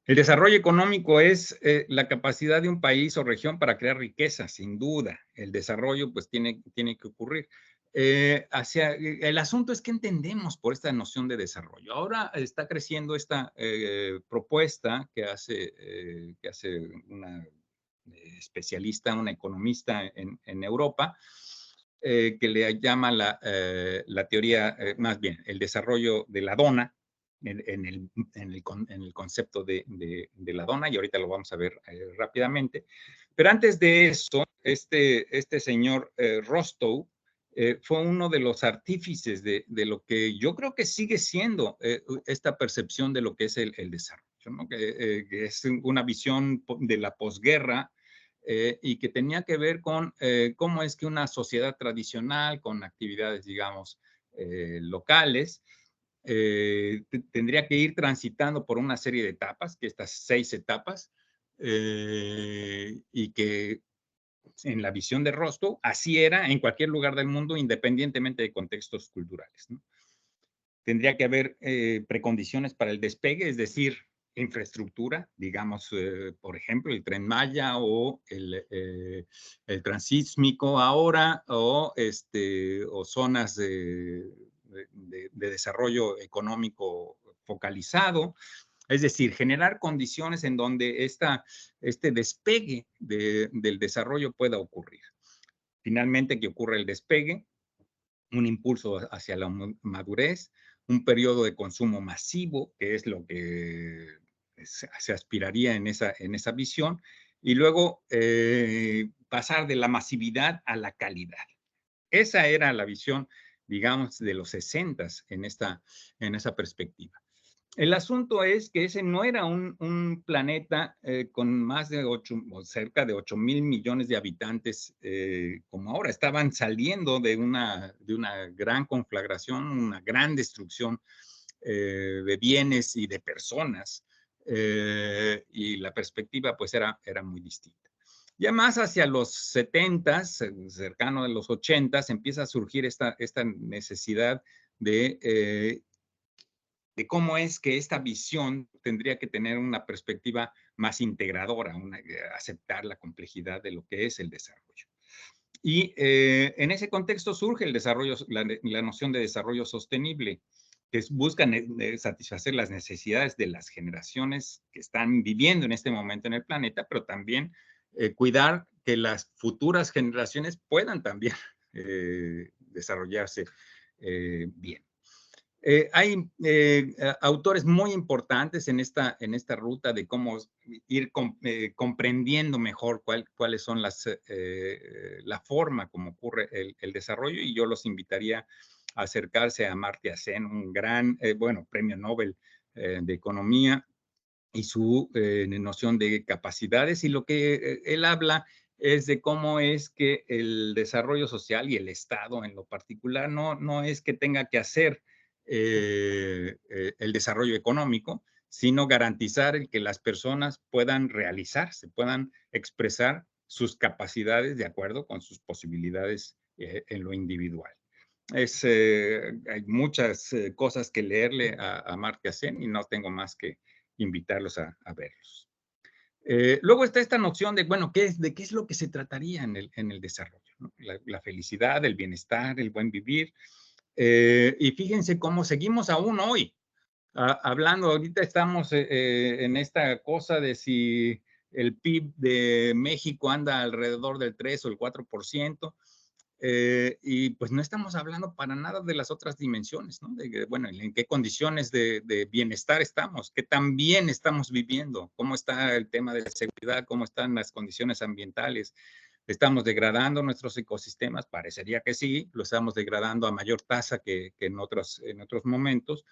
El desarrollo económico es la capacidad de un país o región para crear riqueza, sin duda. El desarrollo pues tiene que ocurrir. El asunto es que entendemos por esta noción de desarrollo. Ahora está creciendo esta propuesta que hace una especialista, una economista en Europa, que le llama la teoría, más bien, el desarrollo de la dona, en el concepto de la dona, y ahorita lo vamos a ver rápidamente. Pero antes de eso, este señor Rostow fue uno de los artífices de lo que yo creo que sigue siendo esta percepción de lo que es el desarrollo, ¿no? Que es una visión de la posguerra, y que tenía que ver con cómo es que una sociedad tradicional con actividades, digamos, locales, tendría que ir transitando por una serie de etapas, que estas 6 etapas, y que en la visión de Rostow, así era en cualquier lugar del mundo, independientemente de contextos culturales, ¿no? Tendría que haber precondiciones para el despegue, es decir, infraestructura, digamos, por ejemplo, el Tren Maya o el transísmico ahora, o zonas de desarrollo económico focalizado. Es decir, generar condiciones en donde este despegue del desarrollo pueda ocurrir. Finalmente, que ocurra el despegue, un impulso hacia la madurez, un periodo de consumo masivo, que es lo que se aspiraría en esa visión, y luego pasar de la masividad a la calidad. Esa era la visión, digamos, de los 60s en esa perspectiva. El asunto es que ese no era un planeta con más de cerca de 8,000 millones de habitantes como ahora. Estaban saliendo de una gran conflagración, una gran destrucción de bienes y de personas, y la perspectiva pues era muy distinta. Ya más hacia los 70s, cercano a los 80s, empieza a surgir esta necesidad de cómo es que esta visión tendría que tener una perspectiva más integradora, aceptar la complejidad de lo que es el desarrollo. Y en ese contexto surge el desarrollo, la noción de desarrollo sostenible, que buscan satisfacer las necesidades de las generaciones que están viviendo en este momento en el planeta, pero también cuidar que las futuras generaciones puedan también desarrollarse bien. Hay autores muy importantes en esta ruta de cómo ir comprendiendo mejor cuáles son la forma como ocurre el desarrollo, y yo los invitaría a acercarse a Amartya Sen, un gran, premio Nobel de Economía, y su noción de capacidades, y lo que él habla es de cómo es que el desarrollo social y el Estado en lo particular no es que tenga que hacer el desarrollo económico, sino garantizar el que las personas puedan realizarse, puedan expresar sus capacidades de acuerdo con sus posibilidades en lo individual. Hay muchas cosas que leerle a Amartya Sen y no tengo más que invitarlos a verlos. Luego está esta noción de, bueno, ¿de qué es lo que se trataría en el desarrollo? ¿No? La felicidad, el bienestar, el buen vivir. Y fíjense cómo seguimos aún hoy hablando. Ahorita estamos en esta cosa de si el PIB de México anda alrededor del 3 o el 4%. Y pues no estamos hablando para nada de las otras dimensiones, ¿no? Bueno, en qué condiciones de bienestar estamos, qué tan bien estamos viviendo, cómo está el tema de la seguridad, cómo están las condiciones ambientales. ¿Estamos degradando nuestros ecosistemas? Parecería que sí, lo estamos degradando a mayor tasa que en otros momentos.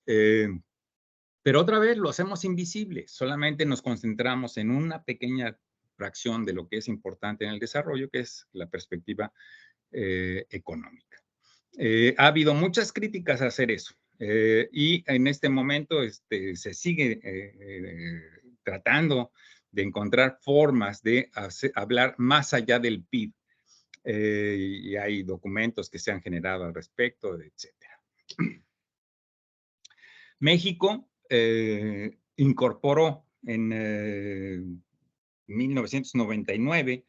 Pero otra vez lo hacemos invisible, solamente nos concentramos en una pequeña fracción de lo que es importante en el desarrollo, que es la perspectiva económica. Ha habido muchas críticas a hacer eso, y en este momento se sigue tratando de encontrar formas de hablar más allá del PIB, y hay documentos que se han generado al respecto, etcétera. México incorporó en 1999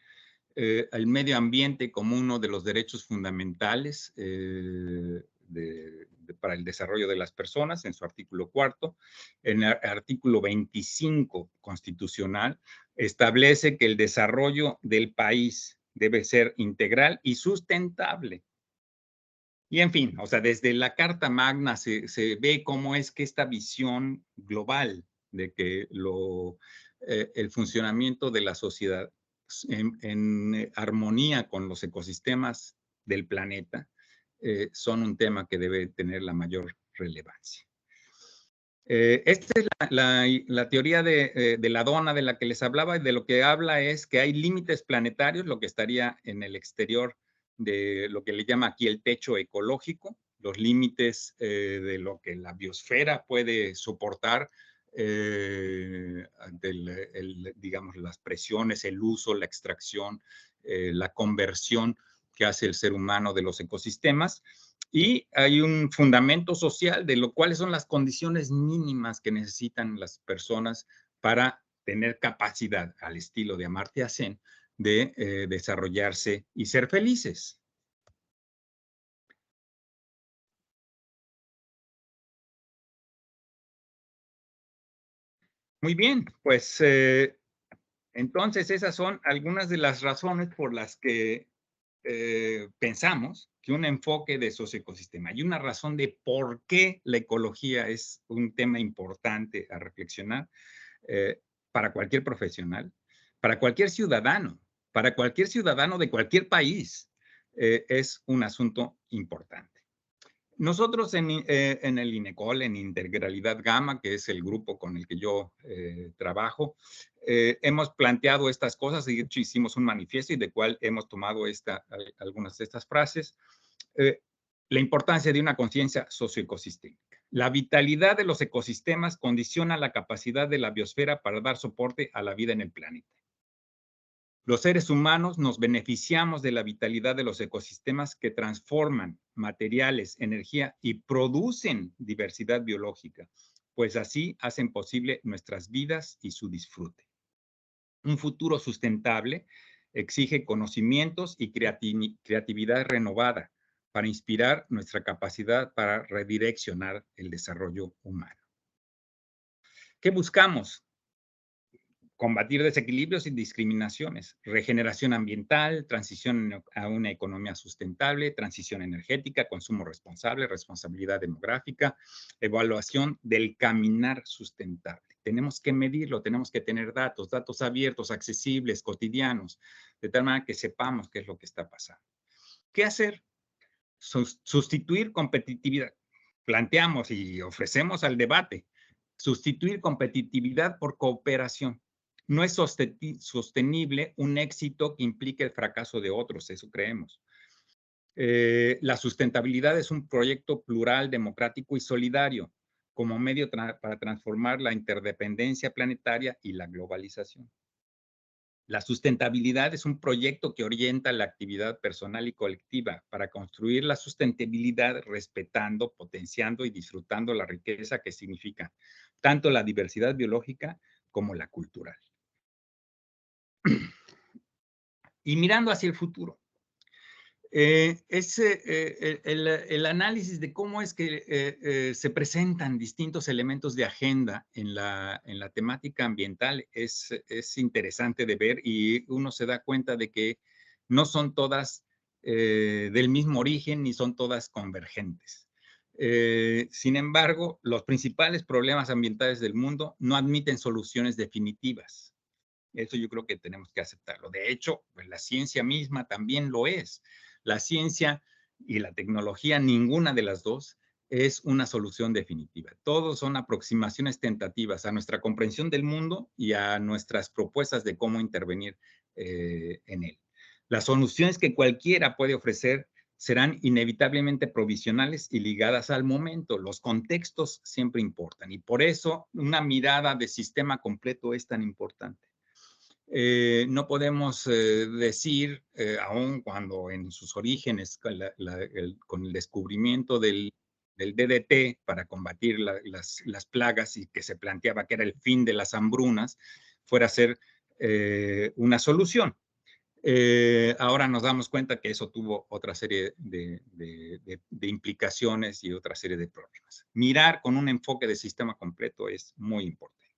al medio ambiente como uno de los derechos fundamentales para el desarrollo de las personas, en su artículo 4. En el artículo 25 constitucional establece que el desarrollo del país debe ser integral y sustentable. Y en fin, o sea, desde la Carta Magna se ve cómo es que esta visión global de que el funcionamiento de la sociedad en armonía con los ecosistemas del planeta son un tema que debe tener la mayor relevancia. Esta es la teoría de la dona de la que les hablaba, y de lo que habla es que hay límites planetarios, lo que estaría en el exterior de lo que le llama aquí el techo ecológico, los límites de lo que la biosfera puede soportar ante digamos, las presiones, el uso, la extracción, la conversión que hace el ser humano de los ecosistemas. Y hay un fundamento social de lo cuáles son las condiciones mínimas que necesitan las personas para tener capacidad, al estilo de Amartya Sen, de desarrollarse y ser felices. Muy bien, pues entonces esas son algunas de las razones por las que pensamos que un enfoque de socioecosistema y una razón de por qué la ecología es un tema importante a reflexionar para cualquier profesional, para cualquier ciudadano de cualquier país, es un asunto importante. Nosotros en el INECOL, en Integralidad Gamma, que es el grupo con el que yo trabajo, hemos planteado estas cosas. De hecho, hicimos un manifiesto y de cual hemos tomado algunas de estas frases. La importancia de una conciencia socioecosistémica. La vitalidad de los ecosistemas condiciona la capacidad de la biosfera para dar soporte a la vida en el planeta. Los seres humanos nos beneficiamos de la vitalidad de los ecosistemas que transforman materiales, energía y producen diversidad biológica, pues así hacen posible nuestras vidas y su disfrute. Un futuro sustentable exige conocimientos y creatividad renovada para inspirar nuestra capacidad para redireccionar el desarrollo humano. ¿Qué buscamos? Combatir desequilibrios y discriminaciones, regeneración ambiental, transición a una economía sustentable, transición energética, consumo responsable, responsabilidad demográfica, evaluación del caminar sustentable. Tenemos que medirlo, tenemos que tener datos, datos abiertos, accesibles, cotidianos, de tal manera que sepamos qué es lo que está pasando. ¿Qué hacer? Sustituir competitividad. Planteamos y ofrecemos al debate, sustituir competitividad por cooperación. No es sostenible un éxito que implique el fracaso de otros, eso creemos. La sustentabilidad es un proyecto plural, democrático y solidario como medio para transformar la interdependencia planetaria y la globalización. La sustentabilidad es un proyecto que orienta la actividad personal y colectiva para construir la sustentabilidad respetando, potenciando y disfrutando la riqueza que significa tanto la diversidad biológica como la cultural. Y mirando hacia el futuro, el análisis de cómo es que se presentan distintos elementos de agenda en la temática ambiental es interesante de ver, y uno se da cuenta de que no son todas del mismo origen ni son todas convergentes. Sin embargo, los principales problemas ambientales del mundo no admiten soluciones definitivas. Eso yo creo que tenemos que aceptarlo. De hecho, pues la ciencia misma también lo es. La ciencia y la tecnología, ninguna de las dos es una solución definitiva. Todos son aproximaciones tentativas a nuestra comprensión del mundo y a nuestras propuestas de cómo intervenir en él. Las soluciones que cualquiera puede ofrecer serán inevitablemente provisionales y ligadas al momento. Los contextos siempre importan, y por eso una mirada de sistema completo es tan importante. No podemos decir, aun cuando en sus orígenes, con el descubrimiento del DDT para combatir las plagas, y que se planteaba que era el fin de las hambrunas, fuera a ser una solución. Ahora nos damos cuenta que eso tuvo otra serie de implicaciones y otra serie de problemas. Mirar con un enfoque de sistema completo es muy importante.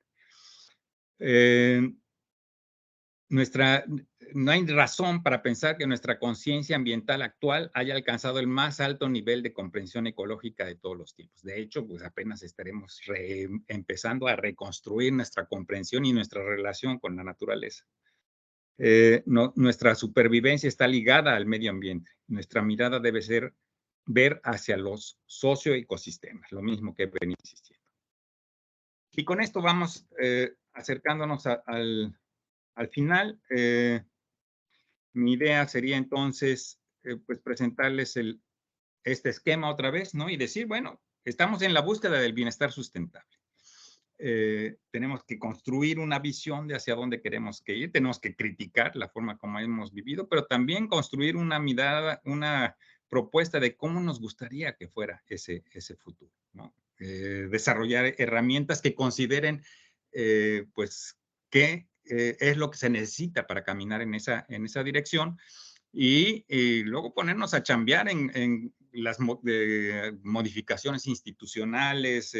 No hay razón para pensar que nuestra conciencia ambiental actual haya alcanzado el más alto nivel de comprensión ecológica de todos los tiempos. De hecho, pues apenas estaremos empezando a reconstruir nuestra comprensión y nuestra relación con la naturaleza. Nuestra supervivencia está ligada al medio ambiente. Nuestra mirada debe ser ver hacia los socioecosistemas, lo mismo que he venido insistiendo. Y con esto vamos acercándonos al final. Mi idea sería entonces pues presentarles este esquema otra vez, ¿no? Y decir, bueno, estamos en la búsqueda del bienestar sustentable. Tenemos que construir una visión de hacia dónde queremos que ir, tenemos que criticar la forma como hemos vivido, pero también construir una mirada, una propuesta de cómo nos gustaría que fuera ese futuro, ¿no? Desarrollar herramientas que consideren pues qué es lo que se necesita para caminar en esa dirección, y luego ponernos a chambear en las modificaciones institucionales,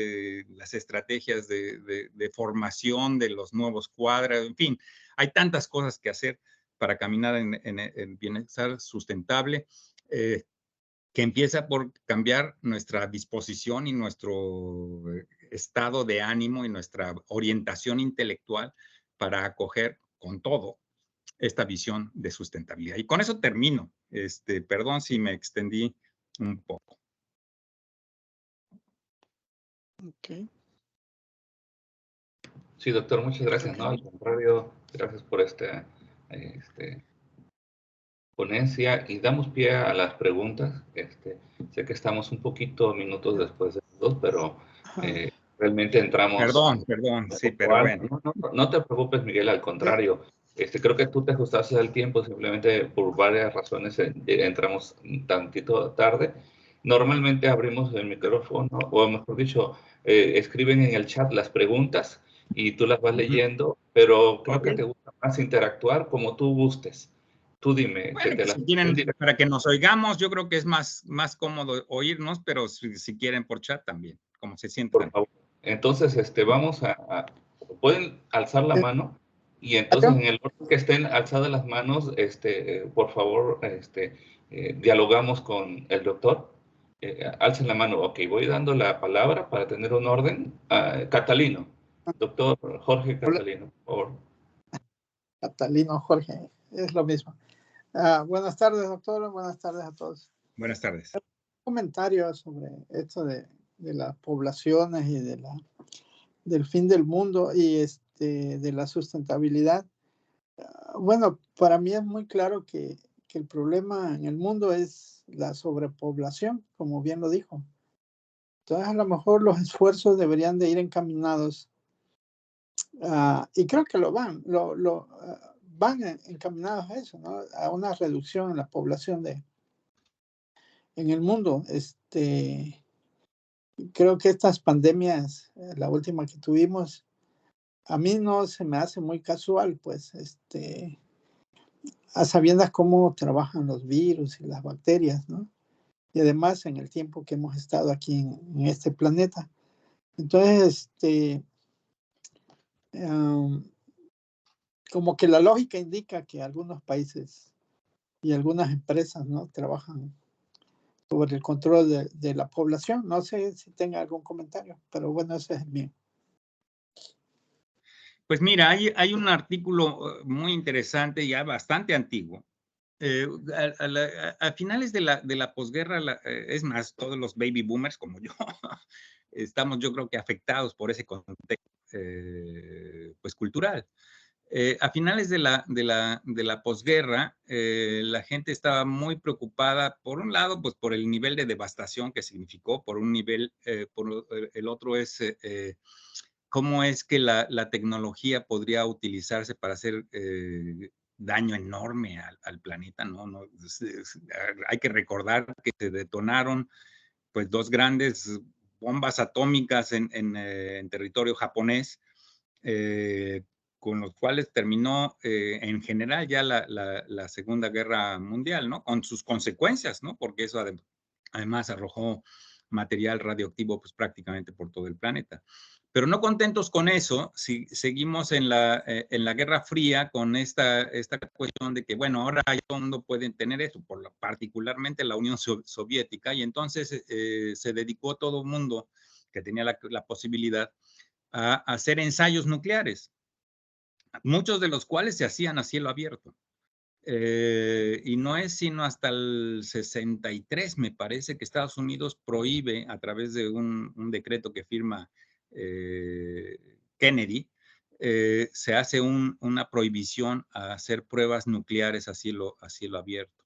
las estrategias de formación de los nuevos cuadros, en fin, hay tantas cosas que hacer para caminar en bienestar sustentable, que empieza por cambiar nuestra disposición y nuestro estado de ánimo y nuestra orientación intelectual para acoger con todo esta visión de sustentabilidad. Y con eso termino. Perdón si me extendí un poco. Okay. Sí, doctor, muchas gracias. Okay. No, al contrario, gracias por esta ponencia, y damos pie a las preguntas. Sé que estamos un poquito minutos después de los dos, pero realmente entramos... Perdón, sí, pero bueno. No te preocupes, Miguel, al contrario. Creo que tú te ajustaste al tiempo, simplemente por varias razones entramos un tantito tarde. Normalmente abrimos el micrófono, o mejor dicho, escriben en el chat las preguntas y tú las vas leyendo, pero creo que te gusta más interactuar como tú gustes. Tú dime, Bueno, que te pues la si quieren, para que nos oigamos, yo creo que es más cómodo oírnos, pero si quieren por chat también, como se por sientan. favor. Entonces, vamos pueden alzar la mano y entonces Acá. en el orden que estén alzadas las manos, por favor, dialogamos con el doctor. Alcen la mano. Ok, voy dando la palabra para tener un orden. Catalino, doctor Jorge Hola, Catalino, por favor. Catalino, Jorge, es lo mismo. Buenas tardes, doctor. Buenas tardes a todos. Buenas tardes. Comentarios sobre esto de las poblaciones y del fin del mundo y de la sustentabilidad. Bueno, para mí es muy claro que el problema en el mundo es la sobrepoblación, como bien lo dijo. Entonces, a lo mejor los esfuerzos deberían de ir encaminados, y creo que van encaminados a eso, ¿no? A una reducción en la población en el mundo. Creo que estas pandemias, la última que tuvimos, a mí no se me hace muy casual, pues, a sabiendas cómo trabajan los virus y las bacterias, ¿no? Y además en el tiempo que hemos estado aquí en este planeta. Entonces, como que la lógica indica que algunos países y algunas empresas, ¿no?, trabajan sobre el control de la población. No sé si tenga algún comentario, pero bueno, ese es el mío. Pues mira, hay un artículo muy interesante, ya bastante antiguo. A finales de la posguerra, es más, todos los baby boomers como yo, estamos yo creo que afectados por ese contexto pues cultural. A finales de la posguerra, la gente estaba muy preocupada, por un lado, pues por el nivel de devastación que significó, por un nivel, el otro es cómo es que la tecnología podría utilizarse para hacer daño enorme al planeta, ¿no? Hay que recordar que se detonaron pues dos grandes bombas atómicas en territorio japonés, con los cuales terminó en general ya la Segunda Guerra Mundial, ¿no? Con sus consecuencias, ¿no? Porque eso además arrojó material radioactivo pues prácticamente por todo el planeta. Pero no contentos con eso, si seguimos en la Guerra Fría con esta cuestión de que, bueno, ahora todo el mundo puede tener eso, particularmente la Unión Soviética, y entonces se dedicó todo el mundo que tenía la posibilidad a hacer ensayos nucleares, muchos de los cuales se hacían a cielo abierto. Y no es sino hasta el 63, me parece, que Estados Unidos prohíbe, a través de un decreto que firma Kennedy, se hace una prohibición a hacer pruebas nucleares a cielo abierto.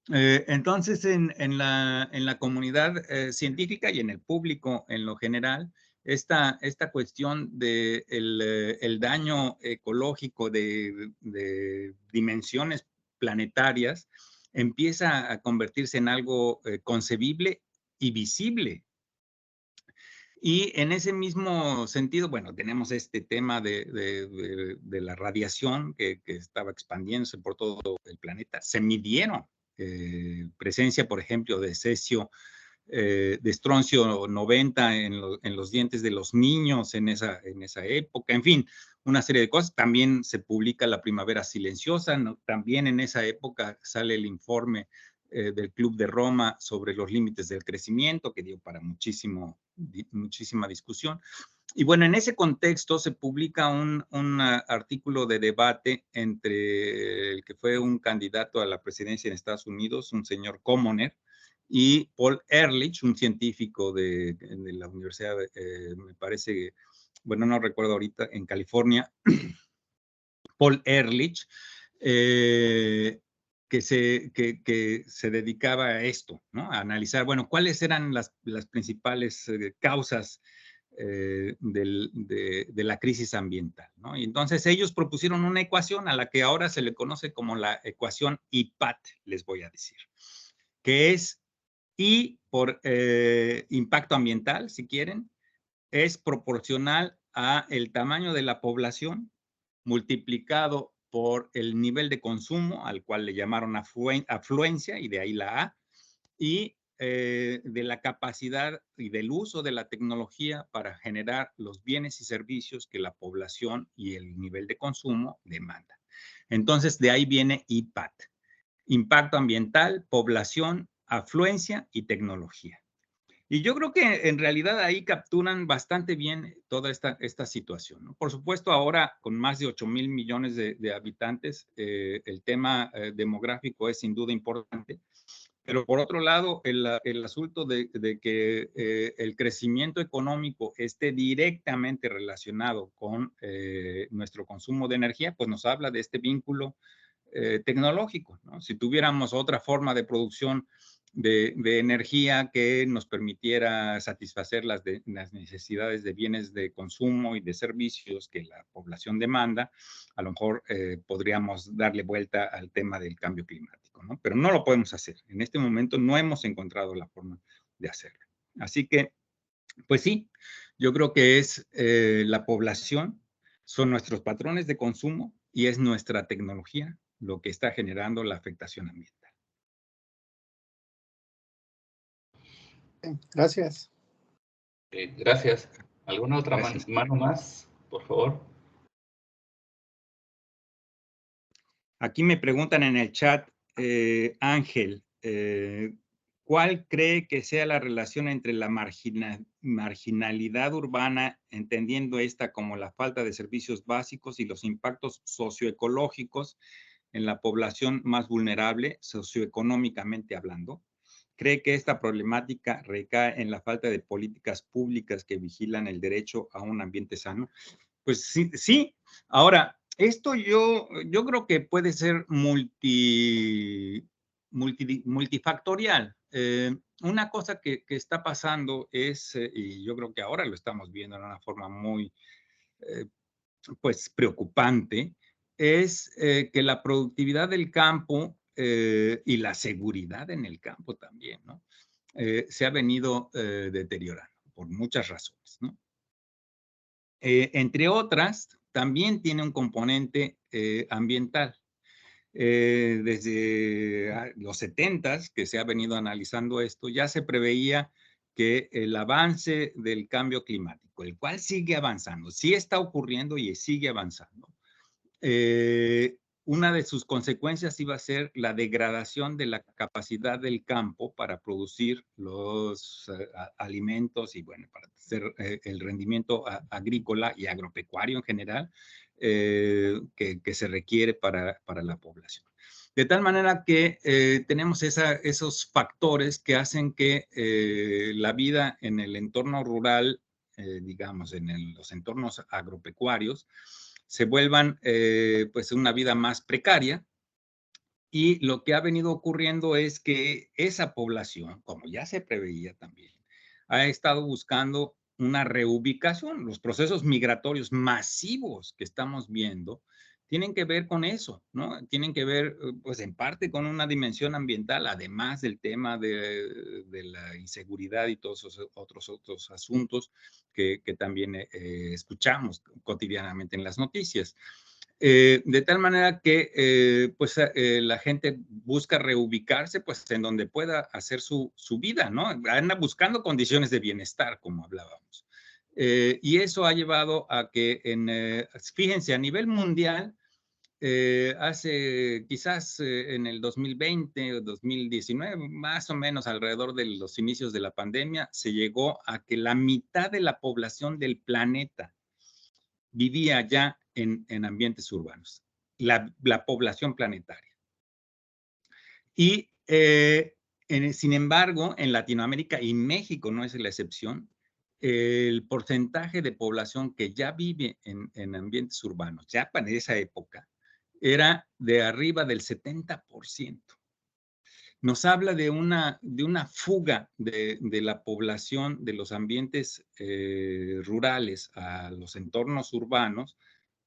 Entonces, en la comunidad científica y en el público en lo general, esta cuestión del el daño ecológico de dimensiones planetarias empieza a convertirse en algo concebible y visible. Y en ese mismo sentido, bueno, tenemos este tema de la radiación que estaba expandiéndose por todo el planeta. Se midieron presencia, por ejemplo, de cesio, de estroncio 90 en los dientes de los niños en esa época. En fin, una serie de cosas. También se publica La Primavera Silenciosa, ¿no? También en esa época sale el informe del Club de Roma sobre los límites del crecimiento, que dio para muchísima discusión. Y bueno, en ese contexto se publica un artículo de debate entre el que fue un candidato a la presidencia en Estados Unidos, un señor Commoner, y Paul Ehrlich, un científico de la universidad, me parece, bueno, no recuerdo ahorita, en California, Paul Ehrlich, que se dedicaba a esto, ¿no? A analizar, bueno, cuáles eran las principales causas de la crisis ambiental, ¿no? Y entonces ellos propusieron una ecuación a la que ahora se le conoce como la ecuación IPAT, les voy a decir, que es I por impacto ambiental, si quieren, es proporcional a el tamaño de la población multiplicado por el nivel de consumo, al cual le llamaron afluencia, y de ahí la A, y de la capacidad y del uso de la tecnología para generar los bienes y servicios que la población y el nivel de consumo demandan. Entonces, de ahí viene IPAT. Impacto ambiental, población, afluencia y tecnología. Y yo creo que en realidad ahí capturan bastante bien toda esta situación, ¿no? Por supuesto, ahora con más de 8,000 millones de habitantes, el tema demográfico es sin duda importante. Pero por otro lado, el asunto de que el crecimiento económico esté directamente relacionado con nuestro consumo de energía, pues nos habla de este vínculo tecnológico, ¿no? Si tuviéramos otra forma de producción de energía que nos permitiera satisfacer las necesidades de bienes de consumo y de servicios que la población demanda, a lo mejor podríamos darle vuelta al tema del cambio climático, ¿no? Pero no lo podemos hacer. En este momento no hemos encontrado la forma de hacerlo. Así que, pues sí, yo creo que es la población, son nuestros patrones de consumo y es nuestra tecnología lo que está generando la afectación ambiental. Gracias. Gracias. ¿Alguna otra mano más, por favor? Aquí me preguntan en el chat, Ángel, ¿cuál cree que sea la relación entre la marginalidad urbana, entendiendo esta como la falta de servicios básicos, y los impactos socioecológicos en la población más vulnerable, socioeconómicamente hablando? ¿Cree que esta problemática recae en la falta de políticas públicas que vigilan el derecho a un ambiente sano? Pues sí, sí. Ahora, esto yo creo que puede ser multifactorial. Una cosa que está pasando es, y yo creo que ahora lo estamos viendo de una forma muy, pues, preocupante, es que la productividad del campo y la seguridad en el campo también, ¿no? Se ha venido deteriorando por muchas razones, ¿no? Entre otras, también tiene un componente ambiental. Desde los 70s, que se ha venido analizando esto, ya se preveía que el avance del cambio climático, el cual sigue avanzando, sí está ocurriendo y sigue avanzando, una de sus consecuencias iba a ser la degradación de la capacidad del campo para producir los alimentos y, bueno, para hacer el rendimiento agrícola y agropecuario en general que se requiere para la población. De tal manera que tenemos esos factores que hacen que la vida en el entorno rural, digamos, en los entornos agropecuarios, se vuelvan pues una vida más precaria, y lo que ha venido ocurriendo es que esa población, como ya se preveía también, ha estado buscando una reubicación. Los procesos migratorios masivos que estamos viendo tienen que ver con eso, ¿no? Tienen que ver, pues en parte con una dimensión ambiental, además del tema de la inseguridad y todos esos otros asuntos que también escuchamos cotidianamente en las noticias. De tal manera que pues, la gente busca reubicarse pues, en donde pueda hacer su vida, ¿no? Anda buscando condiciones de bienestar, como hablábamos. Y eso ha llevado a que, fíjense, a nivel mundial, hace quizás en el 2020 o 2019, más o menos alrededor de los inicios de la pandemia, se llegó a que la mitad de la población del planeta vivía ya en ambientes urbanos, la población planetaria. Y sin embargo, en Latinoamérica, y México no es la excepción, el porcentaje de población que ya vive en ambientes urbanos, ya para esa época, era de arriba del 70%. Nos habla de una fuga de la población de los ambientes rurales a los entornos urbanos,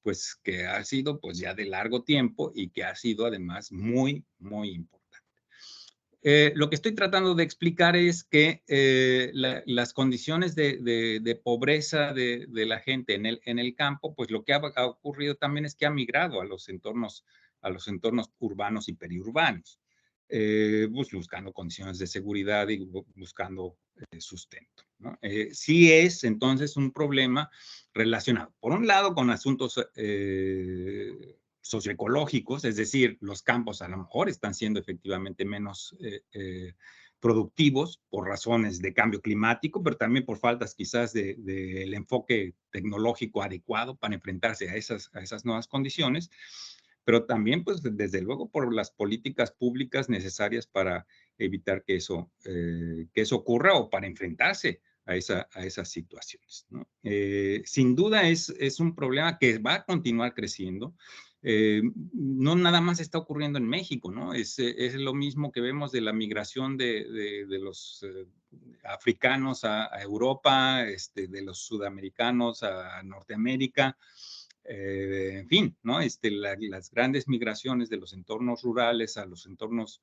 pues que ha sido pues ya de largo tiempo y que ha sido además muy, muy importante. Lo que estoy tratando de explicar es que las condiciones de pobreza de la gente en el campo, pues lo que ha ocurrido también es que ha migrado a los entornos urbanos y periurbanos, pues buscando condiciones de seguridad y buscando sustento, ¿no? Sí es entonces un problema relacionado, por un lado, con asuntos socioecológicos, es decir, los campos a lo mejor están siendo efectivamente menos productivos por razones de cambio climático, pero también por faltas quizás del enfoque tecnológico adecuado para enfrentarse a esas nuevas condiciones, pero también, pues, desde luego, por las políticas públicas necesarias para evitar que eso ocurra o para enfrentarse a esas situaciones, ¿no? Sin duda es un problema que va a continuar creciendo. No nada más está ocurriendo en México, ¿no? Es lo mismo que vemos de la migración de los africanos a Europa, de los sudamericanos a Norteamérica, en fin, ¿no? Las grandes migraciones de los entornos rurales a los entornos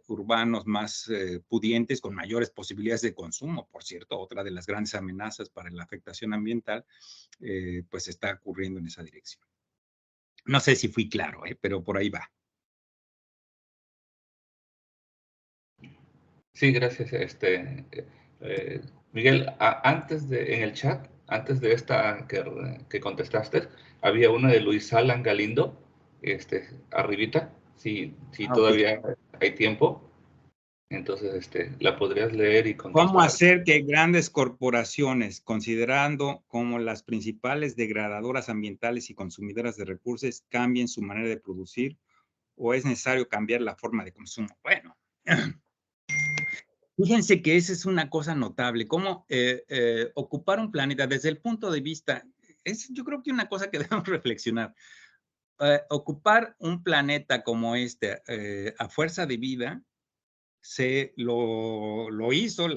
urbanos más pudientes, con mayores posibilidades de consumo, por cierto, otra de las grandes amenazas para la afectación ambiental, pues está ocurriendo en esa dirección. No sé si fui claro, pero por ahí va. Sí, gracias. Miguel, en el chat, antes de esta que contestaste, había una de Luis Alan Galindo, arribita, si Ok. todavía hay tiempo, entonces la podrías leer y ¿Cómo contestar. hacer que grandes corporaciones, considerando como las principales degradadoras ambientales y consumidoras de recursos, cambien su manera de producir, o es necesario cambiar la forma de consumo? Bueno, fíjense que esa es una cosa notable, cómo ocupar un planeta desde el punto de vista, es yo creo que una cosa que debemos reflexionar. Ocupar un planeta como a fuerza de vida, lo hizo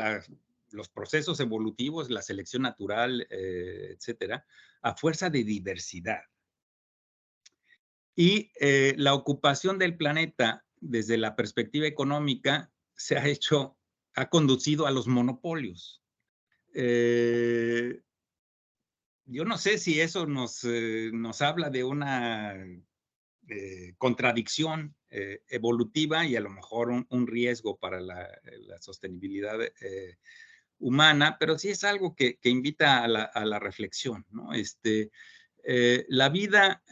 los procesos evolutivos, la selección natural, etcétera, a fuerza de diversidad. Y la ocupación del planeta desde la perspectiva económica ha conducido a los monopolios. Yo no sé si eso nos habla de una contradicción evolutiva y a lo mejor un riesgo para la sostenibilidad humana, pero sí es algo que invita a la reflexión, ¿no? La vida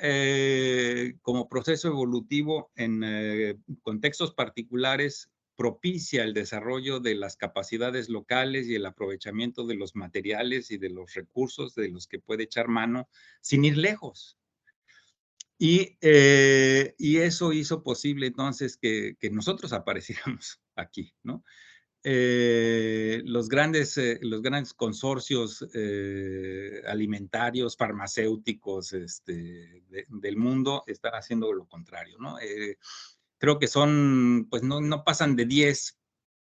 como proceso evolutivo en contextos particulares propicia el desarrollo de las capacidades locales y el aprovechamiento de los materiales y de los recursos de los que puede echar mano sin ir lejos. Y eso hizo posible entonces que nosotros apareciéramos aquí, ¿no? Los grandes consorcios alimentarios, farmacéuticos del mundo están haciendo lo contrario, ¿no? Creo que pues no pasan de 10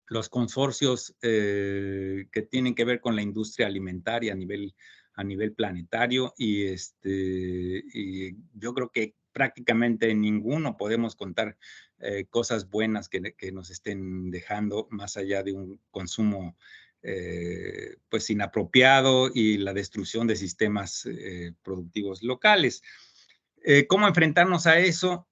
los consorcios que tienen que ver con la industria alimentaria a nivel planetario y yo creo que prácticamente en ninguno podemos contar cosas buenas que nos estén dejando más allá de un consumo pues inapropiado y la destrucción de sistemas productivos locales. ¿Cómo enfrentarnos a eso?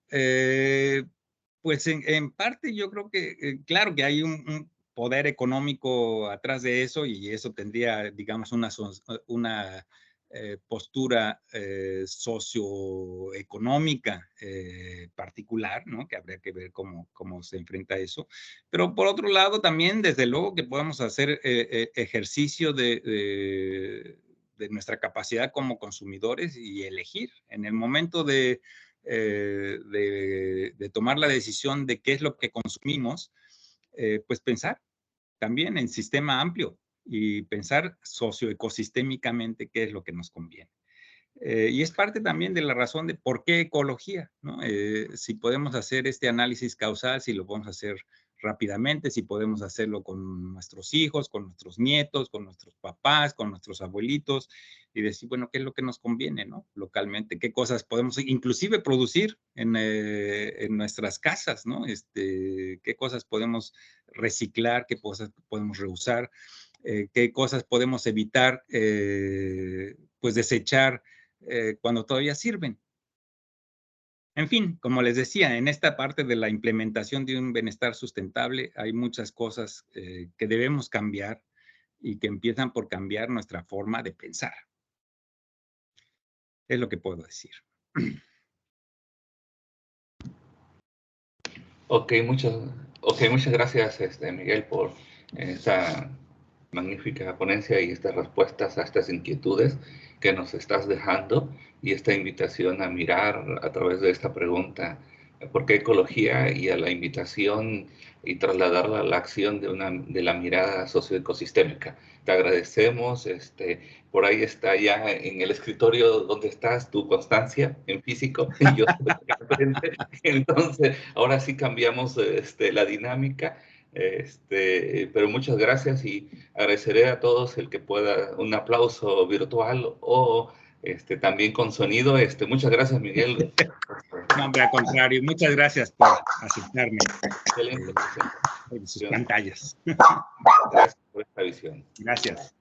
Pues en parte yo creo que, claro que hay un poder económico atrás de eso y eso tendría, digamos, una postura socioeconómica particular, ¿no? Que habría que ver cómo se enfrenta eso. Pero por otro lado, también, desde luego, que podemos hacer ejercicio de nuestra capacidad como consumidores y elegir en el momento de tomar la decisión de qué es lo que consumimos, pues pensar también en sistema amplio y pensar socioecosistémicamente qué es lo que nos conviene. Y es parte también de la razón de por qué ecología, ¿no? Si podemos hacer este análisis causal, si lo podemos hacer rápidamente, si podemos hacerlo con nuestros hijos, con nuestros nietos, con nuestros papás, con nuestros abuelitos, y decir, bueno, ¿qué es lo que nos conviene, ¿no? Localmente, qué cosas podemos inclusive producir en nuestras casas, ¿no? Qué cosas podemos reciclar, qué cosas podemos reusar, qué cosas podemos evitar, pues desechar cuando todavía sirven. En fin, como les decía, en esta parte de la implementación de un bienestar sustentable hay muchas cosas que debemos cambiar y que empiezan por cambiar nuestra forma de pensar. Es lo que puedo decir. Ok, muchas gracias, Miguel, por esta magnífica ponencia y estas respuestas a estas inquietudes que nos estás dejando y esta invitación a mirar a través de esta pregunta por qué ecología y a la invitación y trasladarla a la acción de la mirada socioecosistémica. Te agradecemos, por ahí está ya en el escritorio donde estás tu constancia en físico y yo estoy acá al frente. Entonces, ahora sí cambiamos la dinámica, pero muchas gracias y agradeceré a todos el que pueda un aplauso virtual o también con sonido. Muchas gracias, Miguel. No, hombre, al contrario, muchas gracias por aceptarme Excelente en sus pantallas. Gracias por esta visión. Gracias.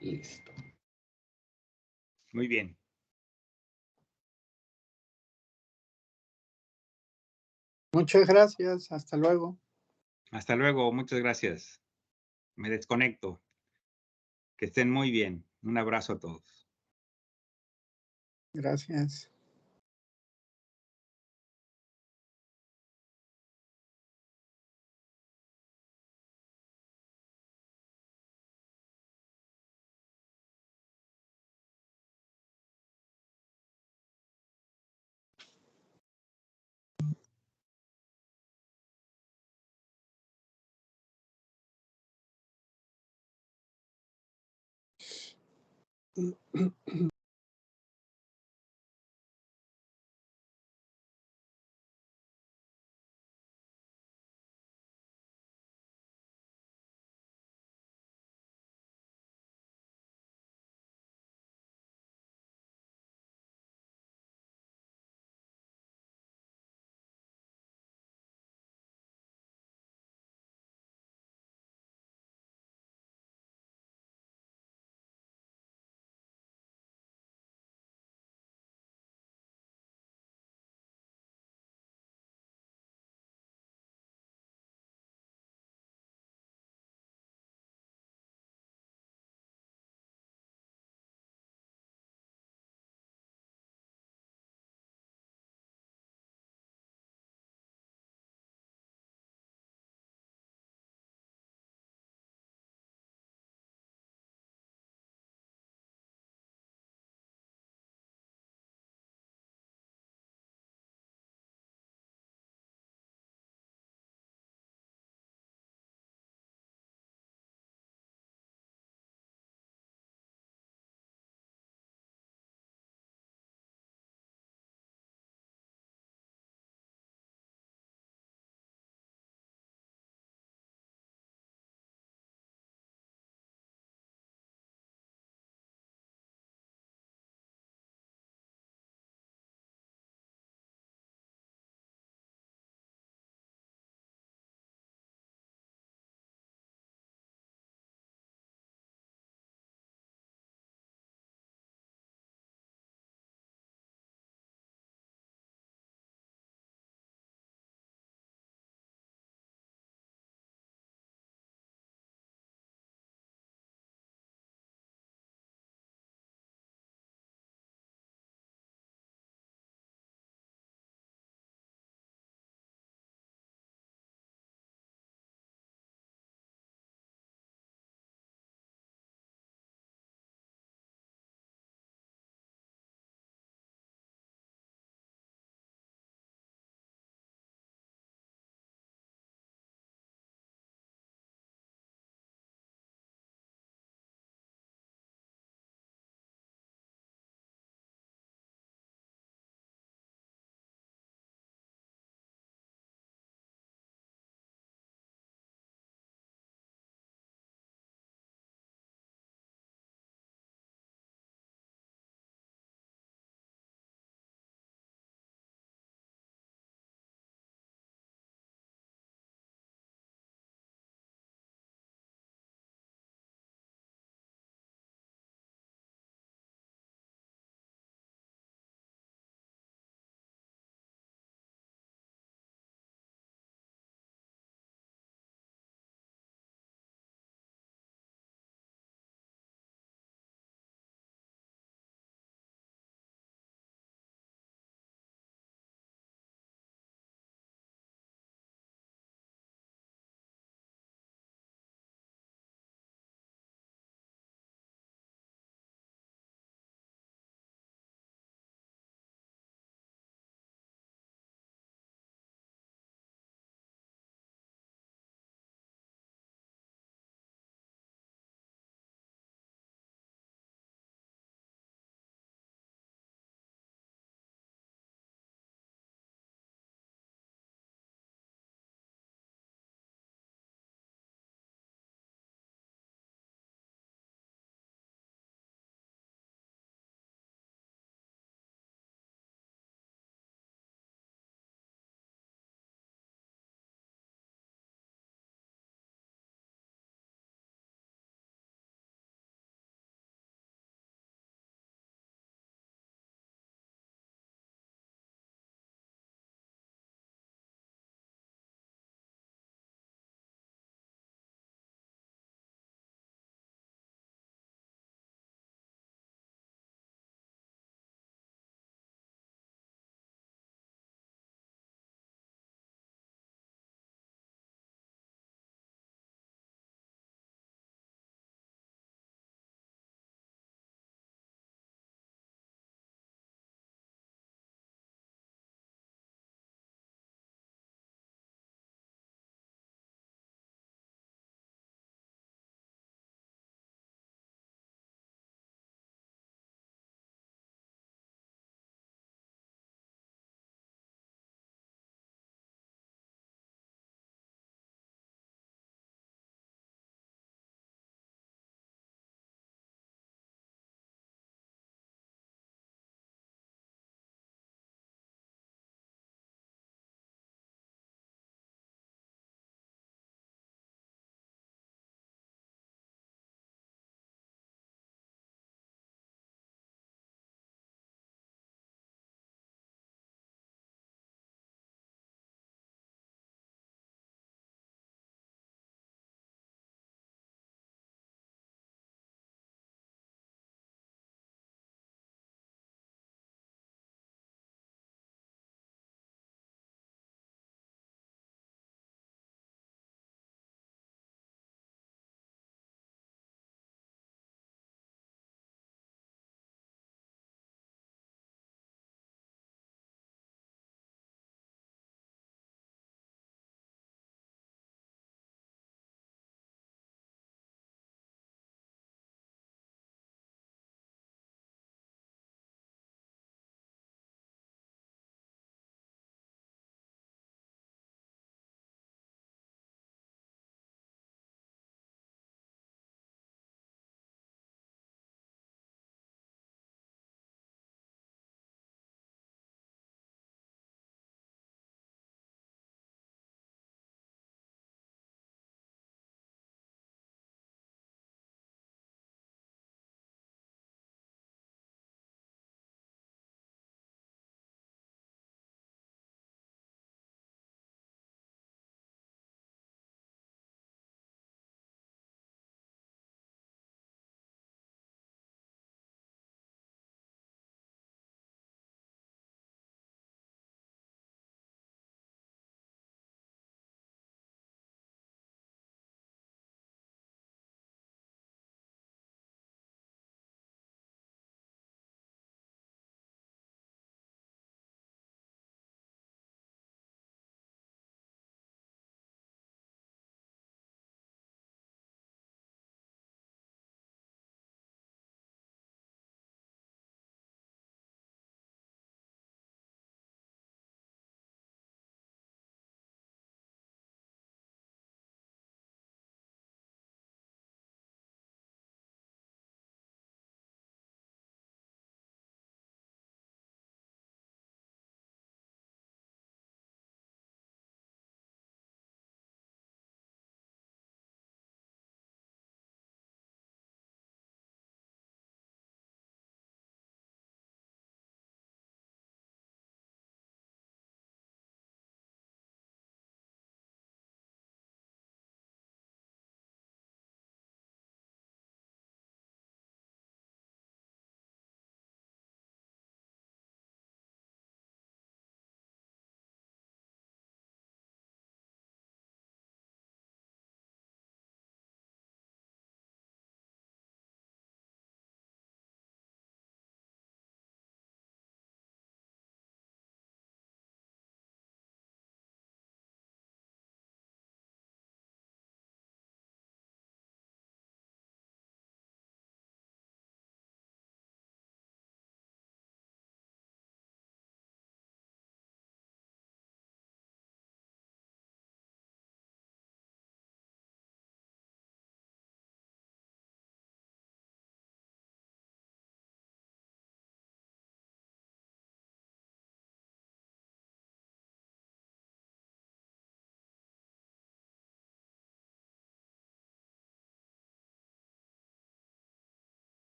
Listo. Muy bien. Muchas gracias. Hasta luego. Hasta luego. Muchas gracias. Me desconecto. Que estén muy bien. Un abrazo a todos. Gracias.